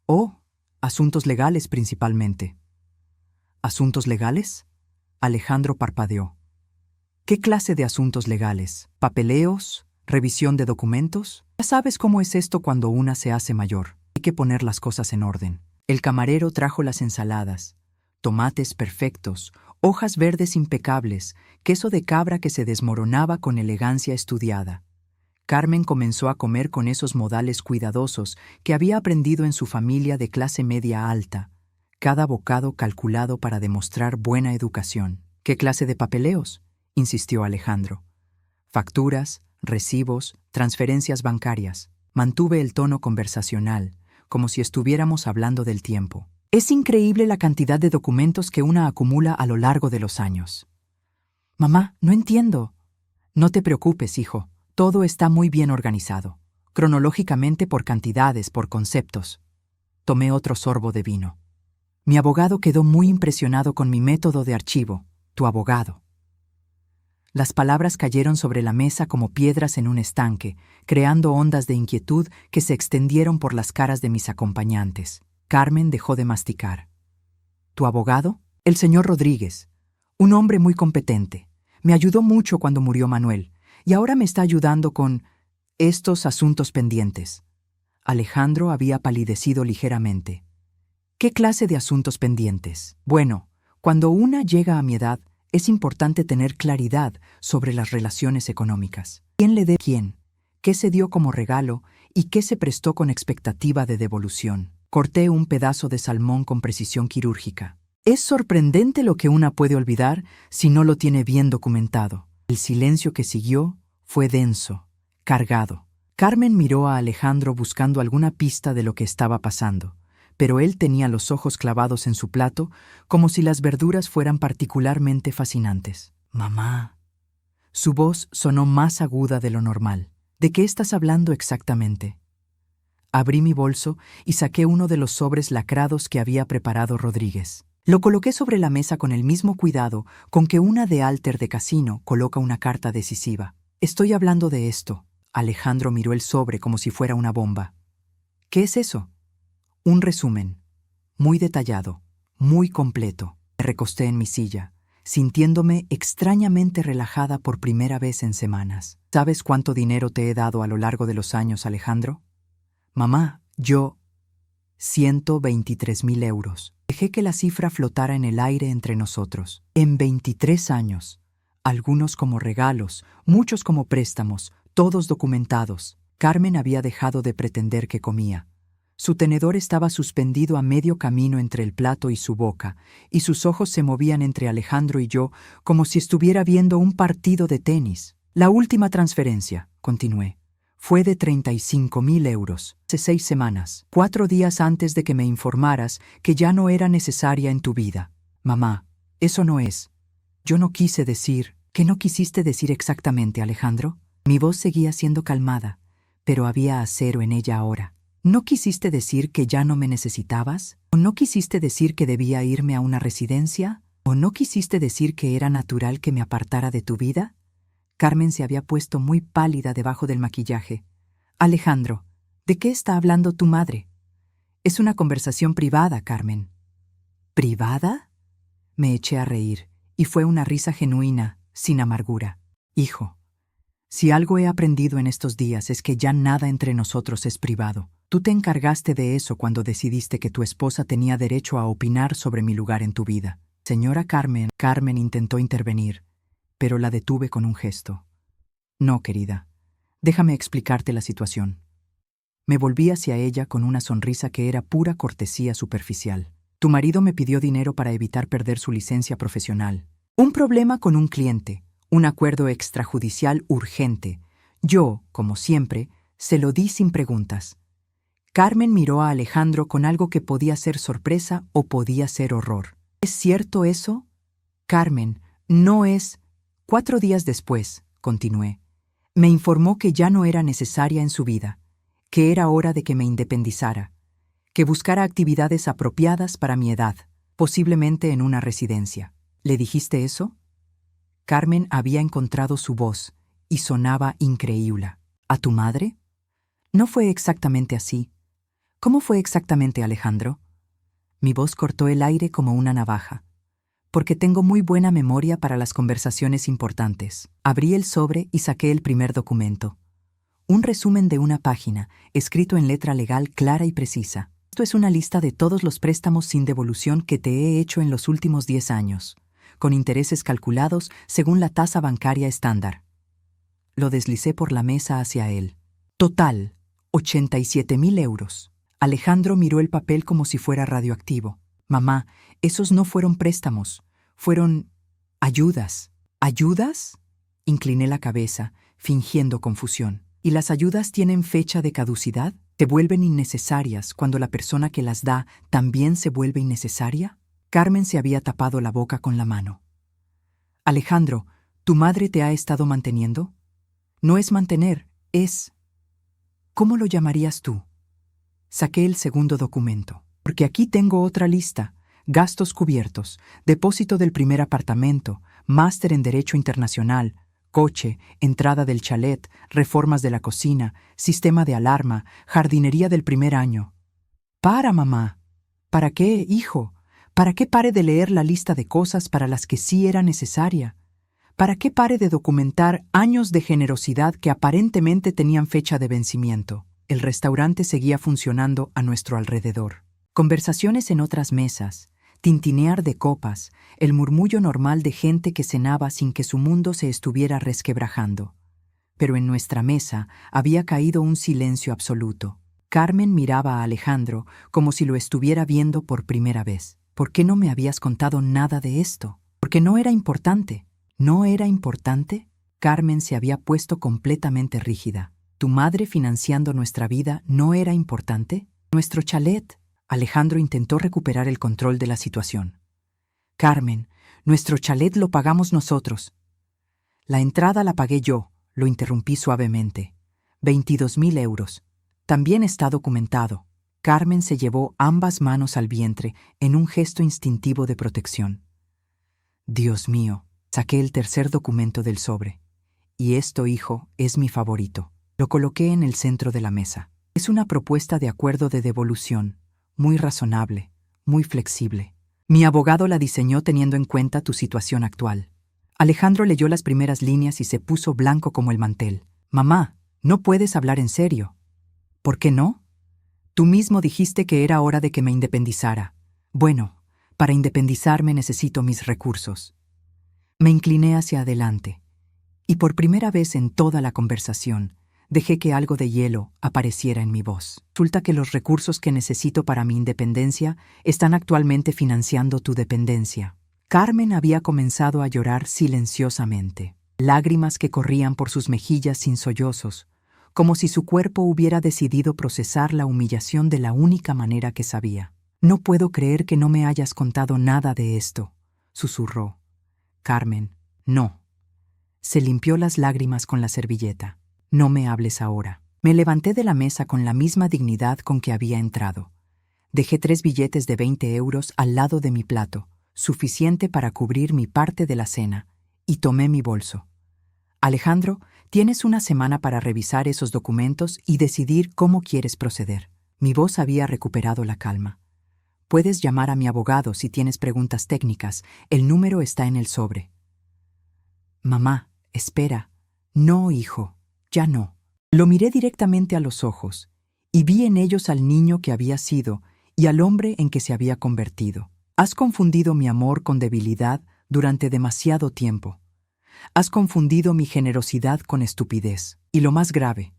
«Oh, asuntos legales principalmente». «¿Asuntos legales?». Alejandro parpadeó. «¿Qué clase de asuntos legales? ¿Papeleos? ¿Revisión de documentos? Ya sabes cómo es esto cuando una se hace mayor. Hay que poner las cosas en orden». El camarero trajo las ensaladas, tomates perfectos, hojas verdes impecables, queso de cabra que se desmoronaba con elegancia estudiada. Carmen comenzó a comer con esos modales cuidadosos que había aprendido en su familia de clase media alta, cada bocado calculado para demostrar buena educación. «¿Qué clase de papeleos?», insistió Alejandro. «Facturas, recibos, transferencias bancarias». Mantuve el tono conversacional, como si estuviéramos hablando del tiempo. «Es increíble la cantidad de documentos que una acumula a lo largo de los años». «Mamá, no entiendo». «No te preocupes, hijo. Todo está muy bien organizado. Cronológicamente por cantidades, por conceptos». Tomé otro sorbo de vino. «Mi abogado quedó muy impresionado con mi método de archivo». «Tu abogado». Las palabras cayeron sobre la mesa como piedras en un estanque, creando ondas de inquietud que se extendieron por las caras de mis acompañantes. Carmen dejó de masticar. ¿Tu abogado? El señor Rodríguez. Un hombre muy competente. Me ayudó mucho cuando murió Manuel, y ahora me está ayudando con estos asuntos pendientes. Alejandro había palidecido ligeramente. ¿Qué clase de asuntos pendientes? Bueno, cuando una llega a mi edad, es importante tener claridad sobre las relaciones económicas. ¿Quién le debe a quién? ¿Qué se dio como regalo y qué se prestó con expectativa de devolución? Corté un pedazo de salmón con precisión quirúrgica. Es sorprendente lo que una puede olvidar si no lo tiene bien documentado. El silencio que siguió fue denso, cargado. Carmen miró a Alejandro buscando alguna pista de lo que estaba pasando, pero él tenía los ojos clavados en su plato como si las verduras fueran particularmente fascinantes. «Mamá». Su voz sonó más aguda de lo normal. «¿De qué estás hablando exactamente?» Abrí mi bolso y saqué uno de los sobres lacrados que había preparado Rodríguez. Lo coloqué sobre la mesa con el mismo cuidado con que una de alter de casino coloca una carta decisiva. «Estoy hablando de esto». Alejandro miró el sobre como si fuera una bomba. «¿Qué es eso?» «Un resumen. Muy detallado, muy completo». Me recosté en mi silla, sintiéndome extrañamente relajada por primera vez en semanas. ¿Sabes cuánto dinero te he dado a lo largo de los años, Alejandro? Mamá, yo... 123.000 euros. Dejé que la cifra flotara en el aire entre nosotros. En 23 años. Algunos como regalos, muchos como préstamos, todos documentados. Carmen había dejado de pretender que comía. Su tenedor estaba suspendido a medio camino entre el plato y su boca, y sus ojos se movían entre Alejandro y yo como si estuviera viendo un partido de tenis. La última transferencia, continué, fue de 35.000 euros, hace 6 semanas, 4 días antes de que me informaras que ya no era necesaria en tu vida. Mamá, eso no es. Yo no quise decir. ¿Qué no quisiste decir exactamente, Alejandro? Mi voz seguía siendo calmada, pero había acero en ella ahora. ¿No quisiste decir que ya no me necesitabas? ¿O no quisiste decir que debía irme a una residencia? ¿O no quisiste decir que era natural que me apartara de tu vida? Carmen se había puesto muy pálida debajo del maquillaje. Alejandro, ¿de qué está hablando tu madre? Es una conversación privada, Carmen. ¿Privada? Me eché a reír, y fue una risa genuina, sin amargura. Hijo, si algo he aprendido en estos días es que ya nada entre nosotros es privado. Tú te encargaste de eso cuando decidiste que tu esposa tenía derecho a opinar sobre mi lugar en tu vida. Señora Carmen. Carmen intentó intervenir, pero la detuve con un gesto. No, querida. Déjame explicarte la situación. Me volví hacia ella con una sonrisa que era pura cortesía superficial. Tu marido me pidió dinero para evitar perder su licencia profesional. Un problema con un cliente, un acuerdo extrajudicial urgente. Yo, como siempre, se lo di sin preguntas. Carmen miró a Alejandro con algo que podía ser sorpresa o podía ser horror. ¿Es cierto eso? Carmen, no es... 4 días después, continué, me informó que ya no era necesaria en su vida, que era hora de que me independizara, que buscara actividades apropiadas para mi edad, posiblemente en una residencia. ¿Le dijiste eso? Carmen había encontrado su voz y sonaba increíble. ¿A tu madre? No fue exactamente así. ¿Cómo fue exactamente, Alejandro? Mi voz cortó el aire como una navaja. Porque tengo muy buena memoria para las conversaciones importantes. Abrí el sobre y saqué el primer documento. Un resumen de una página, escrito en letra legal clara y precisa. Esto es una lista de todos los préstamos sin devolución que te he hecho en los últimos 10 años, con intereses calculados según la tasa bancaria estándar. Lo deslicé por la mesa hacia él. Total, 87.000 euros. Alejandro miró el papel como si fuera radioactivo. Mamá, esos no fueron préstamos, fueron ayudas. ¿Ayudas? Incliné la cabeza, fingiendo confusión. ¿Y las ayudas tienen fecha de caducidad? ¿Te vuelven innecesarias cuando la persona que las da también se vuelve innecesaria? Carmen se había tapado la boca con la mano. Alejandro, ¿tu madre te ha estado manteniendo? No es mantener, es... ¿Cómo lo llamarías tú? Saqué el segundo documento. Porque aquí tengo otra lista. Gastos cubiertos, depósito del primer apartamento, máster en Derecho Internacional. Coche, entrada del chalet, reformas de la cocina, sistema de alarma, jardinería del primer año. ¡Para, mamá! ¿Para qué, hijo? ¿Para qué pare de leer la lista de cosas para las que sí era necesaria? ¿Para qué pare de documentar años de generosidad que aparentemente tenían fecha de vencimiento? El restaurante seguía funcionando a nuestro alrededor. Conversaciones en otras mesas, tintinear de copas, el murmullo normal de gente que cenaba sin que su mundo se estuviera resquebrajando. Pero en nuestra mesa había caído un silencio absoluto. Carmen miraba a Alejandro como si lo estuviera viendo por primera vez. ¿Por qué no me habías contado nada de esto? Porque no era importante. ¿No era importante? Carmen se había puesto completamente rígida. ¿Tu madre financiando nuestra vida no era importante? Nuestro chalet. Alejandro intentó recuperar el control de la situación. Carmen, nuestro chalet lo pagamos nosotros. La entrada la pagué yo, lo interrumpí suavemente. 22.000 euros. También está documentado. Carmen se llevó ambas manos al vientre en un gesto instintivo de protección. Dios mío, saqué el tercer documento del sobre. Y esto, hijo, es mi favorito. Lo coloqué en el centro de la mesa. Es una propuesta de acuerdo de devolución, muy razonable, muy flexible. Mi abogado la diseñó teniendo en cuenta tu situación actual. Alejandro leyó las primeras líneas y se puso blanco como el mantel. Mamá, no puedes hablar en serio. ¿Por qué no? Tú mismo dijiste que era hora de que me independizara. Bueno, para independizarme necesito mis recursos. Me incliné hacia adelante, y por primera vez en toda la conversación, dejé que algo de hielo apareciera en mi voz. Resulta que los recursos que necesito para mi independencia están actualmente financiando tu dependencia. Carmen había comenzado a llorar silenciosamente, lágrimas que corrían por sus mejillas sin sollozos, como si su cuerpo hubiera decidido procesar la humillación de la única manera que sabía. No puedo creer que no me hayas contado nada de esto, susurró. Carmen, no. Se limpió las lágrimas con la servilleta. No me hables ahora. Me levanté de la mesa con la misma dignidad con que había entrado. Dejé 3 billetes de 20 euros al lado de mi plato, suficiente para cubrir mi parte de la cena, y tomé mi bolso. Alejandro, tienes una semana para revisar esos documentos y decidir cómo quieres proceder. Mi voz había recuperado la calma. Puedes llamar a mi abogado si tienes preguntas técnicas. El número está en el sobre. Mamá, espera. No, hijo, ya no. Lo miré directamente a los ojos y vi en ellos al niño que había sido y al hombre en que se había convertido. Has confundido mi amor con debilidad durante demasiado tiempo. Has confundido mi generosidad con estupidez. Y lo más grave,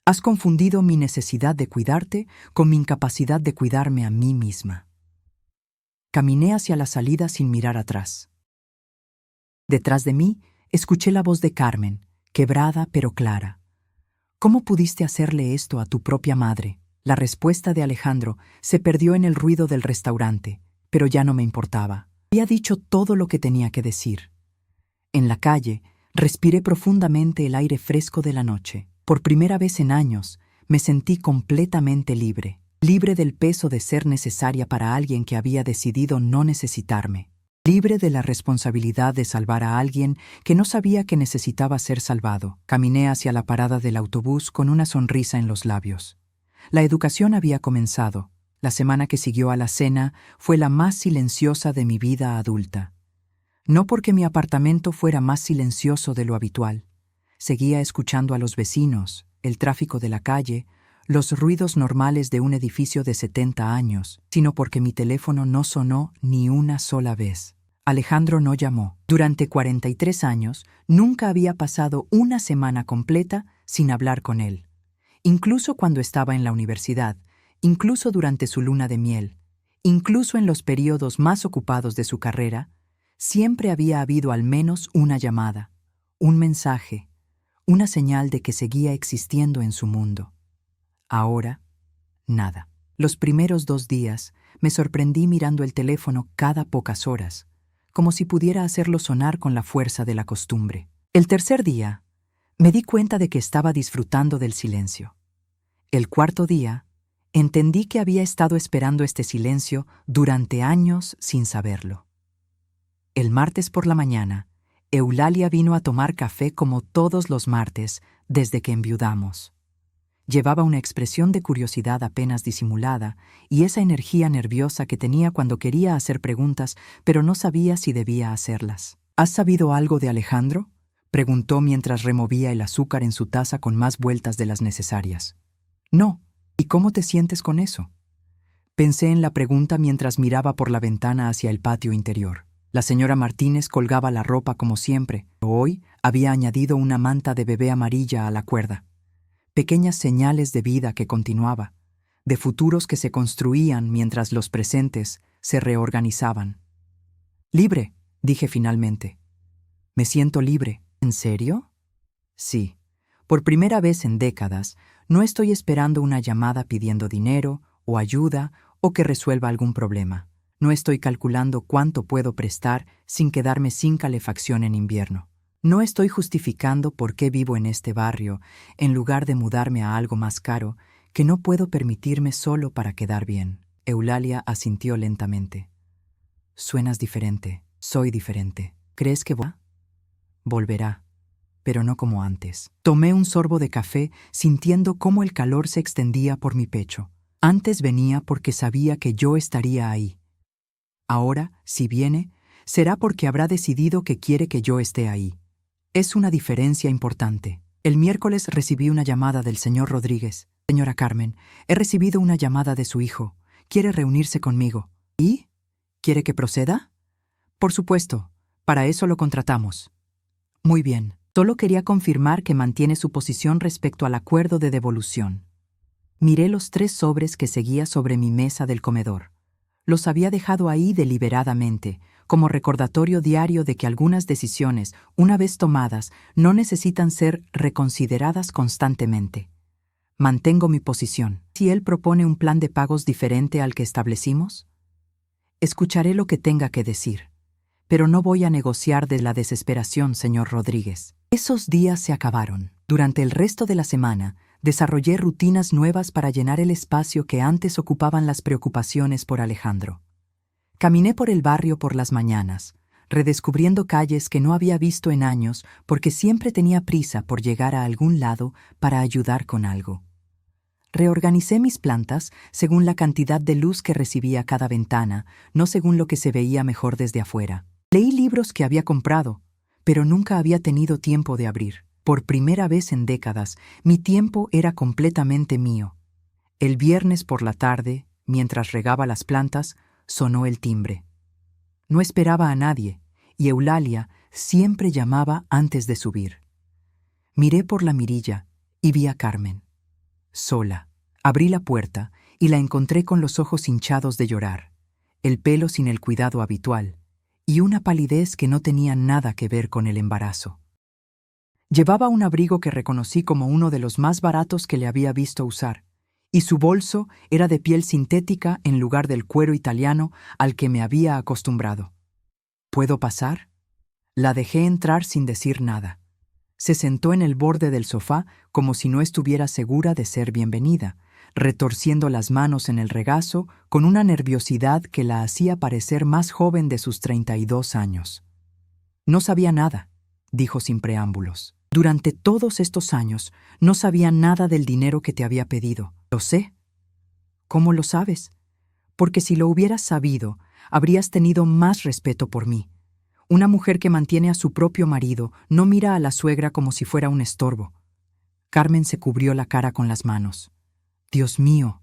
has confundido mi necesidad de cuidarte con mi incapacidad de cuidarme a mí misma. Caminé hacia la salida sin mirar atrás. Detrás de mí, escuché la voz de Carmen, quebrada pero clara. ¿Cómo pudiste hacerle esto a tu propia madre? La respuesta de Alejandro se perdió en el ruido del restaurante, pero ya no me importaba. Había dicho todo lo que tenía que decir. En la calle, respiré profundamente el aire fresco de la noche. Por primera vez en años, me sentí completamente libre, libre del peso de ser necesaria para alguien que había decidido no necesitarme, libre de la responsabilidad de salvar a alguien que no sabía que necesitaba ser salvado. Caminé hacia la parada del autobús con una sonrisa en los labios. La educación había comenzado. La semana que siguió a la cena fue la más silenciosa de mi vida adulta. No porque mi apartamento fuera más silencioso de lo habitual. Seguía escuchando a los vecinos, el tráfico de la calle, los ruidos normales de un edificio de 70 años, sino porque mi teléfono no sonó ni una sola vez. Alejandro no llamó. Durante 43 años, nunca había pasado una semana completa sin hablar con él. Incluso cuando estaba en la universidad, incluso durante su luna de miel, incluso en los periodos más ocupados de su carrera, siempre había habido al menos una llamada, un mensaje, una señal de que seguía existiendo en su mundo. Ahora, nada. Los primeros 2 días me sorprendí mirando el teléfono cada pocas horas, como si pudiera hacerlo sonar con la fuerza de la costumbre. El tercer día, me di cuenta de que estaba disfrutando del silencio. El cuarto día, entendí que había estado esperando este silencio durante años sin saberlo. El martes por la mañana, Eulalia vino a tomar café como todos los martes desde que enviudamos. Llevaba una expresión de curiosidad apenas disimulada y esa energía nerviosa que tenía cuando quería hacer preguntas, pero no sabía si debía hacerlas. ¿Has sabido algo de Alejandro?, preguntó mientras removía el azúcar en su taza con más vueltas de las necesarias. No. ¿Y cómo te sientes con eso? Pensé en la pregunta mientras miraba por la ventana hacia el patio interior. La señora Martínez colgaba la ropa como siempre, pero hoy había añadido una manta de bebé amarilla a la cuerda. Pequeñas señales de vida que continuaba, de futuros que se construían mientras los presentes se reorganizaban. «Libre», dije finalmente. «Me siento libre». ¿En serio? Sí. Por primera vez en décadas, no estoy esperando una llamada pidiendo dinero o ayuda o que resuelva algún problema. No estoy calculando cuánto puedo prestar sin quedarme sin calefacción en invierno. No estoy justificando por qué vivo en este barrio en lugar de mudarme a algo más caro que no puedo permitirme solo para quedar bien. Eulalia asintió lentamente. Suenas diferente. Soy diferente. ¿Crees que volverá? Pero no como antes. Tomé un sorbo de café sintiendo cómo el calor se extendía por mi pecho. Antes venía porque sabía que yo estaría ahí. Ahora, si viene, será porque habrá decidido que quiere que yo esté ahí. Es una diferencia importante. El miércoles recibí una llamada del señor Rodríguez. Señora Carmen, he recibido una llamada de su hijo. Quiere reunirse conmigo. ¿Y? ¿Quiere que proceda? Por supuesto. Para eso lo contratamos. Muy bien. Solo quería confirmar que mantiene su posición respecto al acuerdo de devolución. Miré los 3 sobres que seguía sobre mi mesa del comedor. Los había dejado ahí deliberadamente, como recordatorio diario de que algunas decisiones, una vez tomadas, no necesitan ser reconsideradas constantemente. Mantengo mi posición. Si él propone un plan de pagos diferente al que establecimos, escucharé lo que tenga que decir. Pero no voy a negociar de la desesperación, señor Rodríguez. Esos días se acabaron. Durante el resto de la semana, desarrollé rutinas nuevas para llenar el espacio que antes ocupaban las preocupaciones por Alejandro. Caminé por el barrio por las mañanas, redescubriendo calles que no había visto en años porque siempre tenía prisa por llegar a algún lado para ayudar con algo. Reorganicé mis plantas según la cantidad de luz que recibía cada ventana, no según lo que se veía mejor desde afuera. Leí libros que había comprado, pero nunca había tenido tiempo de abrir. Por primera vez en décadas, mi tiempo era completamente mío. El viernes por la tarde, mientras regaba las plantas, sonó el timbre. No esperaba a nadie, y Eulalia siempre llamaba antes de subir. Miré por la mirilla y vi a Carmen. Sola. Abrí la puerta y la encontré con los ojos hinchados de llorar, el pelo sin el cuidado habitual, y una palidez que no tenía nada que ver con el embarazo. Llevaba un abrigo que reconocí como uno de los más baratos que le había visto usar, y su bolso era de piel sintética en lugar del cuero italiano al que me había acostumbrado. ¿Puedo pasar? La dejé entrar sin decir nada. Se sentó en el borde del sofá como si no estuviera segura de ser bienvenida, retorciendo las manos en el regazo con una nerviosidad que la hacía parecer más joven de sus 32 años. No sabía nada, dijo sin preámbulos. Durante todos estos años no sabía nada del dinero que te había pedido. Lo sé. ¿Cómo lo sabes? Porque si lo hubieras sabido, habrías tenido más respeto por mí. Una mujer que mantiene a su propio marido no mira a la suegra como si fuera un estorbo. Carmen se cubrió la cara con las manos. Dios mío,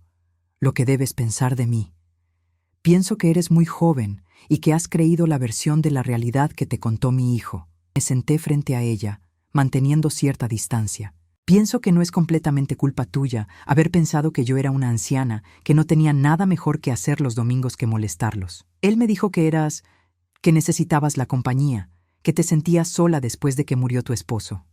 lo que debes pensar de mí. Pienso que eres muy joven y que has creído la versión de la realidad que te contó mi hijo. Me senté frente a ella, manteniendo cierta distancia. Pienso que no es completamente culpa tuya haber pensado que yo era una anciana que no tenía nada mejor que hacer los domingos que molestarlos. Él me dijo que necesitabas la compañía, que te sentías sola después de que murió tu esposo.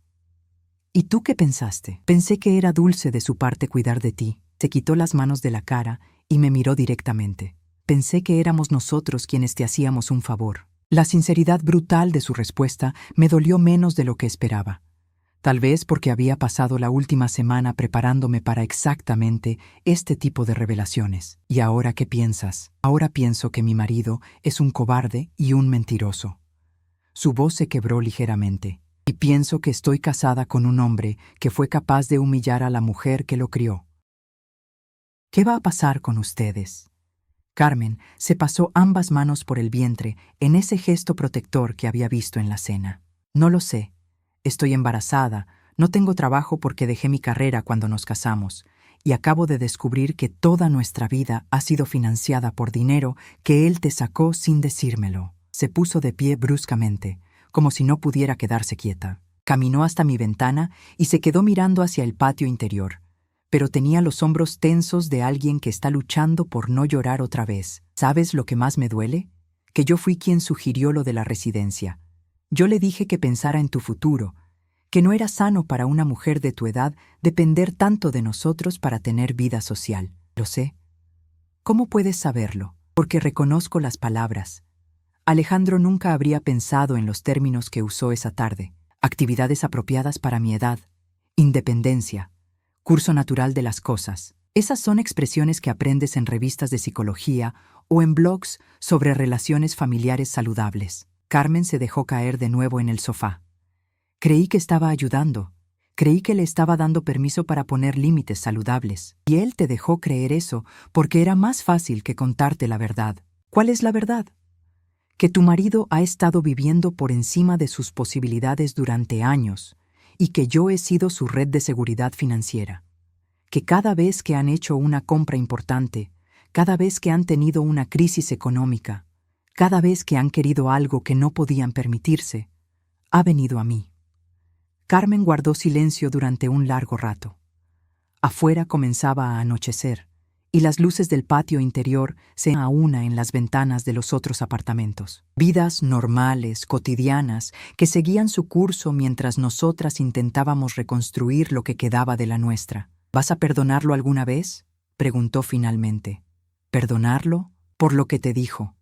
¿Y tú qué pensaste? Pensé que era dulce de su parte cuidar de ti. Se quitó las manos de la cara y me miró directamente. Pensé que éramos nosotros quienes te hacíamos un favor. La sinceridad brutal de su respuesta me dolió menos de lo que esperaba. Tal vez porque había pasado la última semana preparándome para exactamente este tipo de revelaciones. ¿Y ahora qué piensas? Ahora pienso que mi marido es un cobarde y un mentiroso. Su voz se quebró ligeramente. Y pienso que estoy casada con un hombre que fue capaz de humillar a la mujer que lo crió. ¿Qué va a pasar con ustedes? Carmen se pasó ambas manos por el vientre en ese gesto protector que había visto en la cena. No lo sé. Estoy embarazada, no tengo trabajo porque dejé mi carrera cuando nos casamos, y acabo de descubrir que toda nuestra vida ha sido financiada por dinero que él te sacó sin decírmelo. Se puso de pie bruscamente, como si no pudiera quedarse quieta. Caminó hasta mi ventana y se quedó mirando hacia el patio interior, pero tenía los hombros tensos de alguien que está luchando por no llorar otra vez. ¿Sabes lo que más me duele? Que yo fui quien sugirió lo de la residencia. Yo le dije que pensara en tu futuro, que no era sano para una mujer de tu edad depender tanto de nosotros para tener vida social. Lo sé. ¿Cómo puedes saberlo? Porque reconozco las palabras. Alejandro nunca habría pensado en los términos que usó esa tarde. Actividades apropiadas para mi edad. Independencia. Curso natural de las cosas. Esas son expresiones que aprendes en revistas de psicología o en blogs sobre relaciones familiares saludables. Carmen se dejó caer de nuevo en el sofá. Creí que estaba ayudando. Creí que le estaba dando permiso para poner límites saludables. Y él te dejó creer eso porque era más fácil que contarte la verdad. ¿Cuál es la verdad? Que tu marido ha estado viviendo por encima de sus posibilidades durante años y que yo he sido su red de seguridad financiera. Que cada vez que han hecho una compra importante, cada vez que han tenido una crisis económica, cada vez que han querido algo que no podían permitirse, ha venido a mí. Carmen guardó silencio durante un largo rato. Afuera comenzaba a anochecer, y las luces del patio interior se aúnan en las ventanas de los otros apartamentos. Vidas normales, cotidianas, que seguían su curso mientras nosotras intentábamos reconstruir lo que quedaba de la nuestra. ¿Vas a perdonarlo alguna vez?, preguntó finalmente. ¿Perdonarlo? Por lo que te dijo.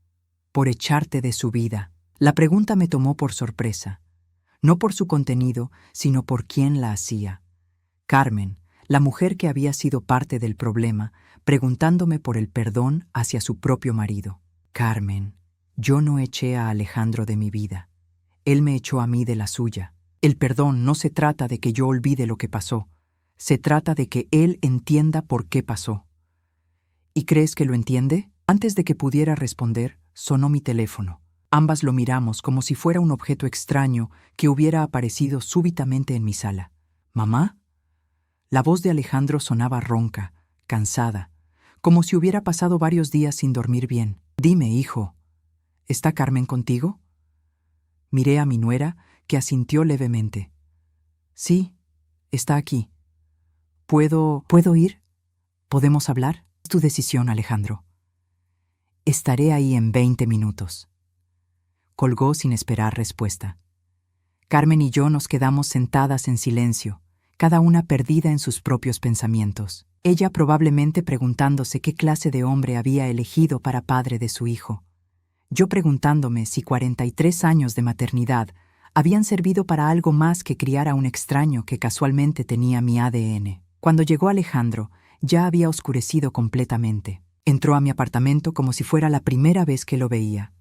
Por echarte de su vida. La pregunta me tomó por sorpresa. No por su contenido, sino por quién la hacía. Carmen, la mujer que había sido parte del problema, preguntándome por el perdón hacia su propio marido. Carmen, yo no eché a Alejandro de mi vida. Él me echó a mí de la suya. El perdón no se trata de que yo olvide lo que pasó. Se trata de que él entienda por qué pasó. ¿Y crees que lo entiende? Antes de que pudiera responder, sonó mi teléfono. Ambas lo miramos como si fuera un objeto extraño que hubiera aparecido súbitamente en mi sala. ¿Mamá? La voz de Alejandro sonaba ronca, cansada, como si hubiera pasado varios días sin dormir bien. Dime, hijo, ¿está Carmen contigo? Miré a mi nuera, que asintió levemente. Sí, está aquí. ¿Puedo ir? ¿Podemos hablar? Es tu decisión, Alejandro. Estaré ahí en 20 minutos. Colgó sin esperar respuesta. Carmen y yo nos quedamos sentadas en silencio, cada una perdida en sus propios pensamientos. Ella probablemente preguntándose qué clase de hombre había elegido para padre de su hijo. Yo preguntándome si 43 años de maternidad habían servido para algo más que criar a un extraño que casualmente tenía mi ADN. Cuando llegó Alejandro, ya había oscurecido completamente. Entró a mi apartamento como si fuera la primera vez que lo veía,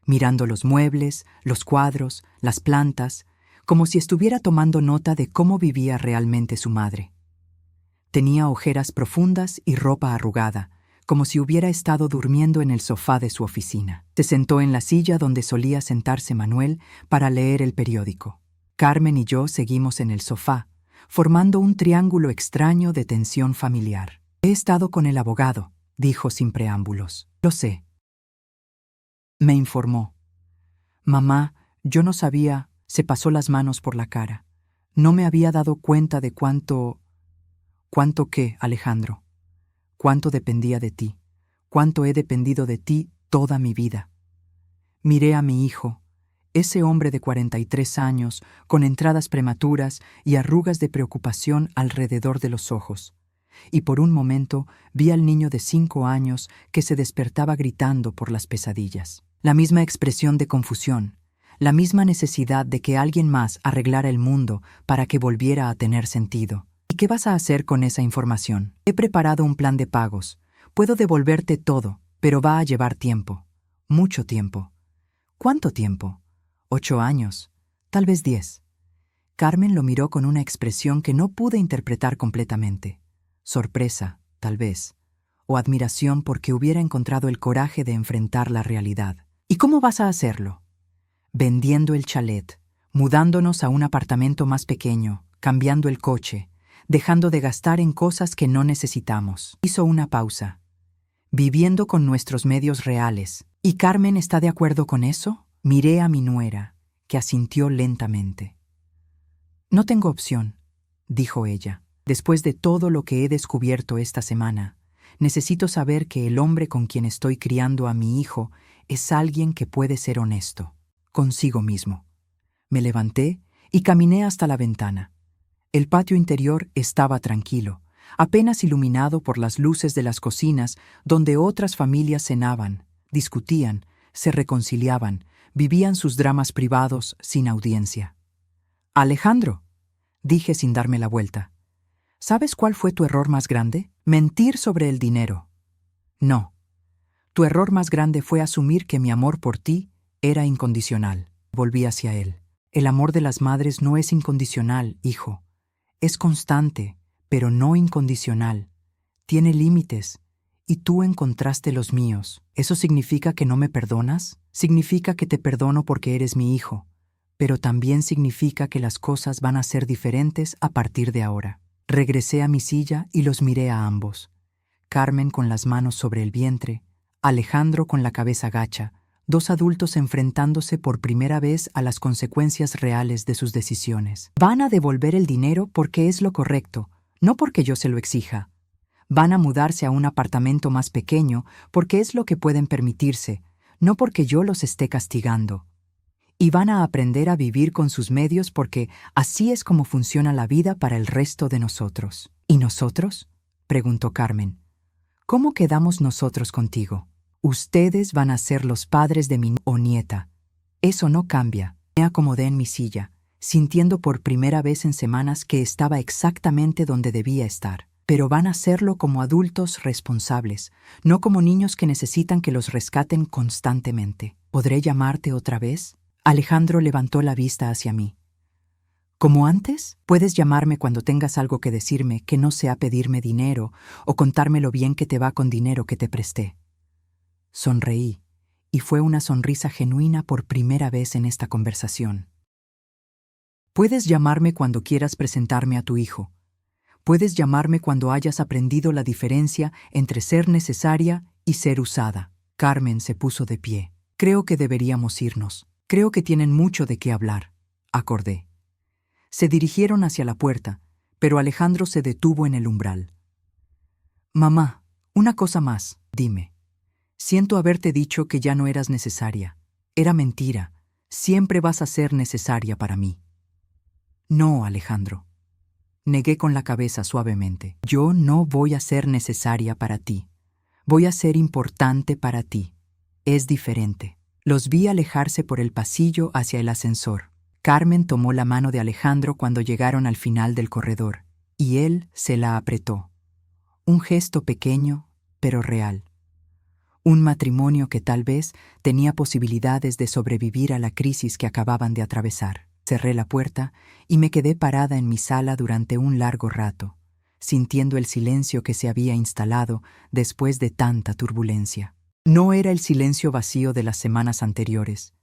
mirando los muebles, los cuadros, las plantas, como si estuviera tomando nota de cómo vivía realmente su madre. Tenía ojeras profundas y ropa arrugada, como si hubiera estado durmiendo en el sofá de su oficina. Se sentó en la silla donde solía sentarse Manuel para leer el periódico. Carmen y yo seguimos en el sofá, formando un triángulo extraño de tensión familiar. He estado con el abogado, dijo sin preámbulos. Lo sé. Me informó. Mamá, yo no sabía, se pasó las manos por la cara. No me había dado cuenta de cuánto... ¿Cuánto qué, Alejandro? Cuánto dependía de ti. Cuánto he dependido de ti toda mi vida. Miré a mi hijo, ese hombre de 43 años, con entradas prematuras y arrugas de preocupación alrededor de los ojos. Y por un momento vi al niño de 5 años que se despertaba gritando por las pesadillas. La misma expresión de confusión, la misma necesidad de que alguien más arreglara el mundo para que volviera a tener sentido. ¿Y qué vas a hacer con esa información? He preparado un plan de pagos. Puedo devolverte todo, pero va a llevar tiempo. Mucho tiempo. ¿Cuánto tiempo? 8 años, tal vez 10. Carmen lo miró con una expresión que no pude interpretar completamente. Sorpresa, tal vez, o admiración porque hubiera encontrado el coraje de enfrentar la realidad. ¿Y cómo vas a hacerlo? Vendiendo el chalet, mudándonos a un apartamento más pequeño, cambiando el coche, dejando de gastar en cosas que no necesitamos. Hizo una pausa. Viviendo con nuestros medios reales. ¿Y Carmen está de acuerdo con eso? Miré a mi nuera, que asintió lentamente. No tengo opción, dijo ella. Después de todo lo que he descubierto esta semana, necesito saber que el hombre con quien estoy criando a mi hijo es alguien que puede ser honesto, consigo mismo. Me levanté y caminé hasta la ventana. El patio interior estaba tranquilo, apenas iluminado por las luces de las cocinas donde otras familias cenaban, discutían, se reconciliaban, vivían sus dramas privados sin audiencia. «Alejandro», dije sin darme la vuelta, ¿sabes cuál fue tu error más grande? Mentir sobre el dinero. No. Tu error más grande fue asumir que mi amor por ti era incondicional. Volví hacia él. El amor de las madres no es incondicional, hijo. Es constante, pero no incondicional. Tiene límites, y tú encontraste los míos. ¿Eso significa que no me perdonas? Significa que te perdono porque eres mi hijo, pero también significa que las cosas van a ser diferentes a partir de ahora. Regresé a mi silla y los miré a ambos. Carmen con las manos sobre el vientre, Alejandro con la cabeza gacha, dos adultos enfrentándose por primera vez a las consecuencias reales de sus decisiones. Van a devolver el dinero porque es lo correcto, no porque yo se lo exija. Van a mudarse a un apartamento más pequeño porque es lo que pueden permitirse, no porque yo los esté castigando. Y van a aprender a vivir con sus medios porque así es como funciona la vida para el resto de nosotros. ¿Y nosotros?, preguntó Carmen. ¿Cómo quedamos nosotros contigo? Ustedes van a ser los padres de mi nieta. Eso no cambia. Me acomodé en mi silla, sintiendo por primera vez en semanas que estaba exactamente donde debía estar. Pero van a hacerlo como adultos responsables, no como niños que necesitan que los rescaten constantemente. ¿Podré llamarte otra vez? Alejandro levantó la vista hacia mí. ¿Como antes? Puedes llamarme cuando tengas algo que decirme que no sea pedirme dinero o contarme lo bien que te va con dinero que te presté. Sonreí, y fue una sonrisa genuina por primera vez en esta conversación. Puedes llamarme cuando quieras presentarme a tu hijo. Puedes llamarme cuando hayas aprendido la diferencia entre ser necesaria y ser usada. Carmen se puso de pie. Creo que deberíamos irnos. Creo que tienen mucho de qué hablar, acordé. Se dirigieron hacia la puerta, pero Alejandro se detuvo en el umbral. Mamá, una cosa más, dime. Siento haberte dicho que ya no eras necesaria. Era mentira. Siempre vas a ser necesaria para mí. No, Alejandro. Negué con la cabeza suavemente. Yo no voy a ser necesaria para ti. Voy a ser importante para ti. Es diferente. Los vi alejarse por el pasillo hacia el ascensor. Carmen tomó la mano de Alejandro cuando llegaron al final del corredor, y él se la apretó. Un gesto pequeño, pero real. Un matrimonio que tal vez tenía posibilidades de sobrevivir a la crisis que acababan de atravesar. Cerré la puerta y me quedé parada en mi sala durante un largo rato, sintiendo el silencio que se había instalado después de tanta turbulencia. No era el silencio vacío de las semanas anteriores.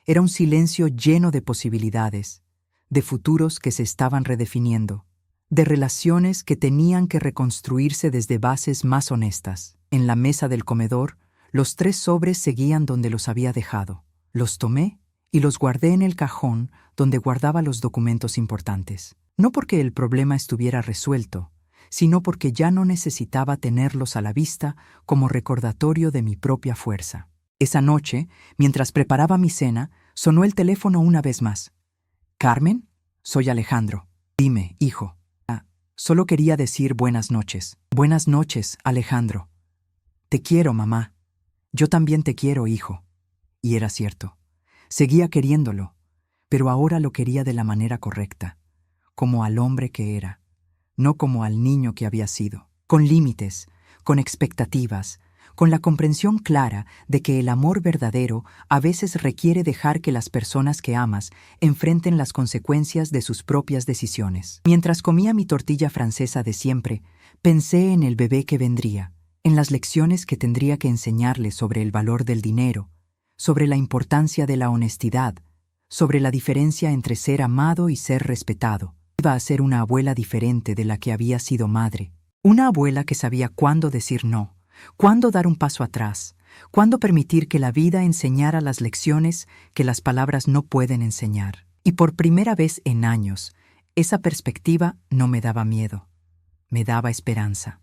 Era un silencio lleno de posibilidades, de futuros que se estaban redefiniendo, de relaciones que tenían que reconstruirse desde bases más honestas. En la mesa del comedor, los 3 sobres seguían donde los había dejado. Los tomé y los guardé en el cajón donde guardaba los documentos importantes. No porque el problema estuviera resuelto, sino porque ya no necesitaba tenerlos a la vista como recordatorio de mi propia fuerza. Esa noche, mientras preparaba mi cena, sonó el teléfono una vez más. «¿Carmen? Soy Alejandro. Dime, hijo». Solo quería decir buenas noches. Buenas noches, Alejandro. Te quiero, mamá. Yo también te quiero, hijo. Y era cierto. Seguía queriéndolo, pero ahora lo quería de la manera correcta, como al hombre que era, no como al niño que había sido, con límites, con expectativas, con la comprensión clara de que el amor verdadero a veces requiere dejar que las personas que amas enfrenten las consecuencias de sus propias decisiones. Mientras comía mi tortilla francesa de siempre, pensé en el bebé que vendría, en las lecciones que tendría que enseñarle sobre el valor del dinero, sobre la importancia de la honestidad, sobre la diferencia entre ser amado y ser respetado. Iba a ser una abuela diferente de la que había sido madre. Una abuela que sabía cuándo decir no, cuándo dar un paso atrás, cuándo permitir que la vida enseñara las lecciones que las palabras no pueden enseñar. Y por primera vez en años, esa perspectiva no me daba miedo, me daba esperanza.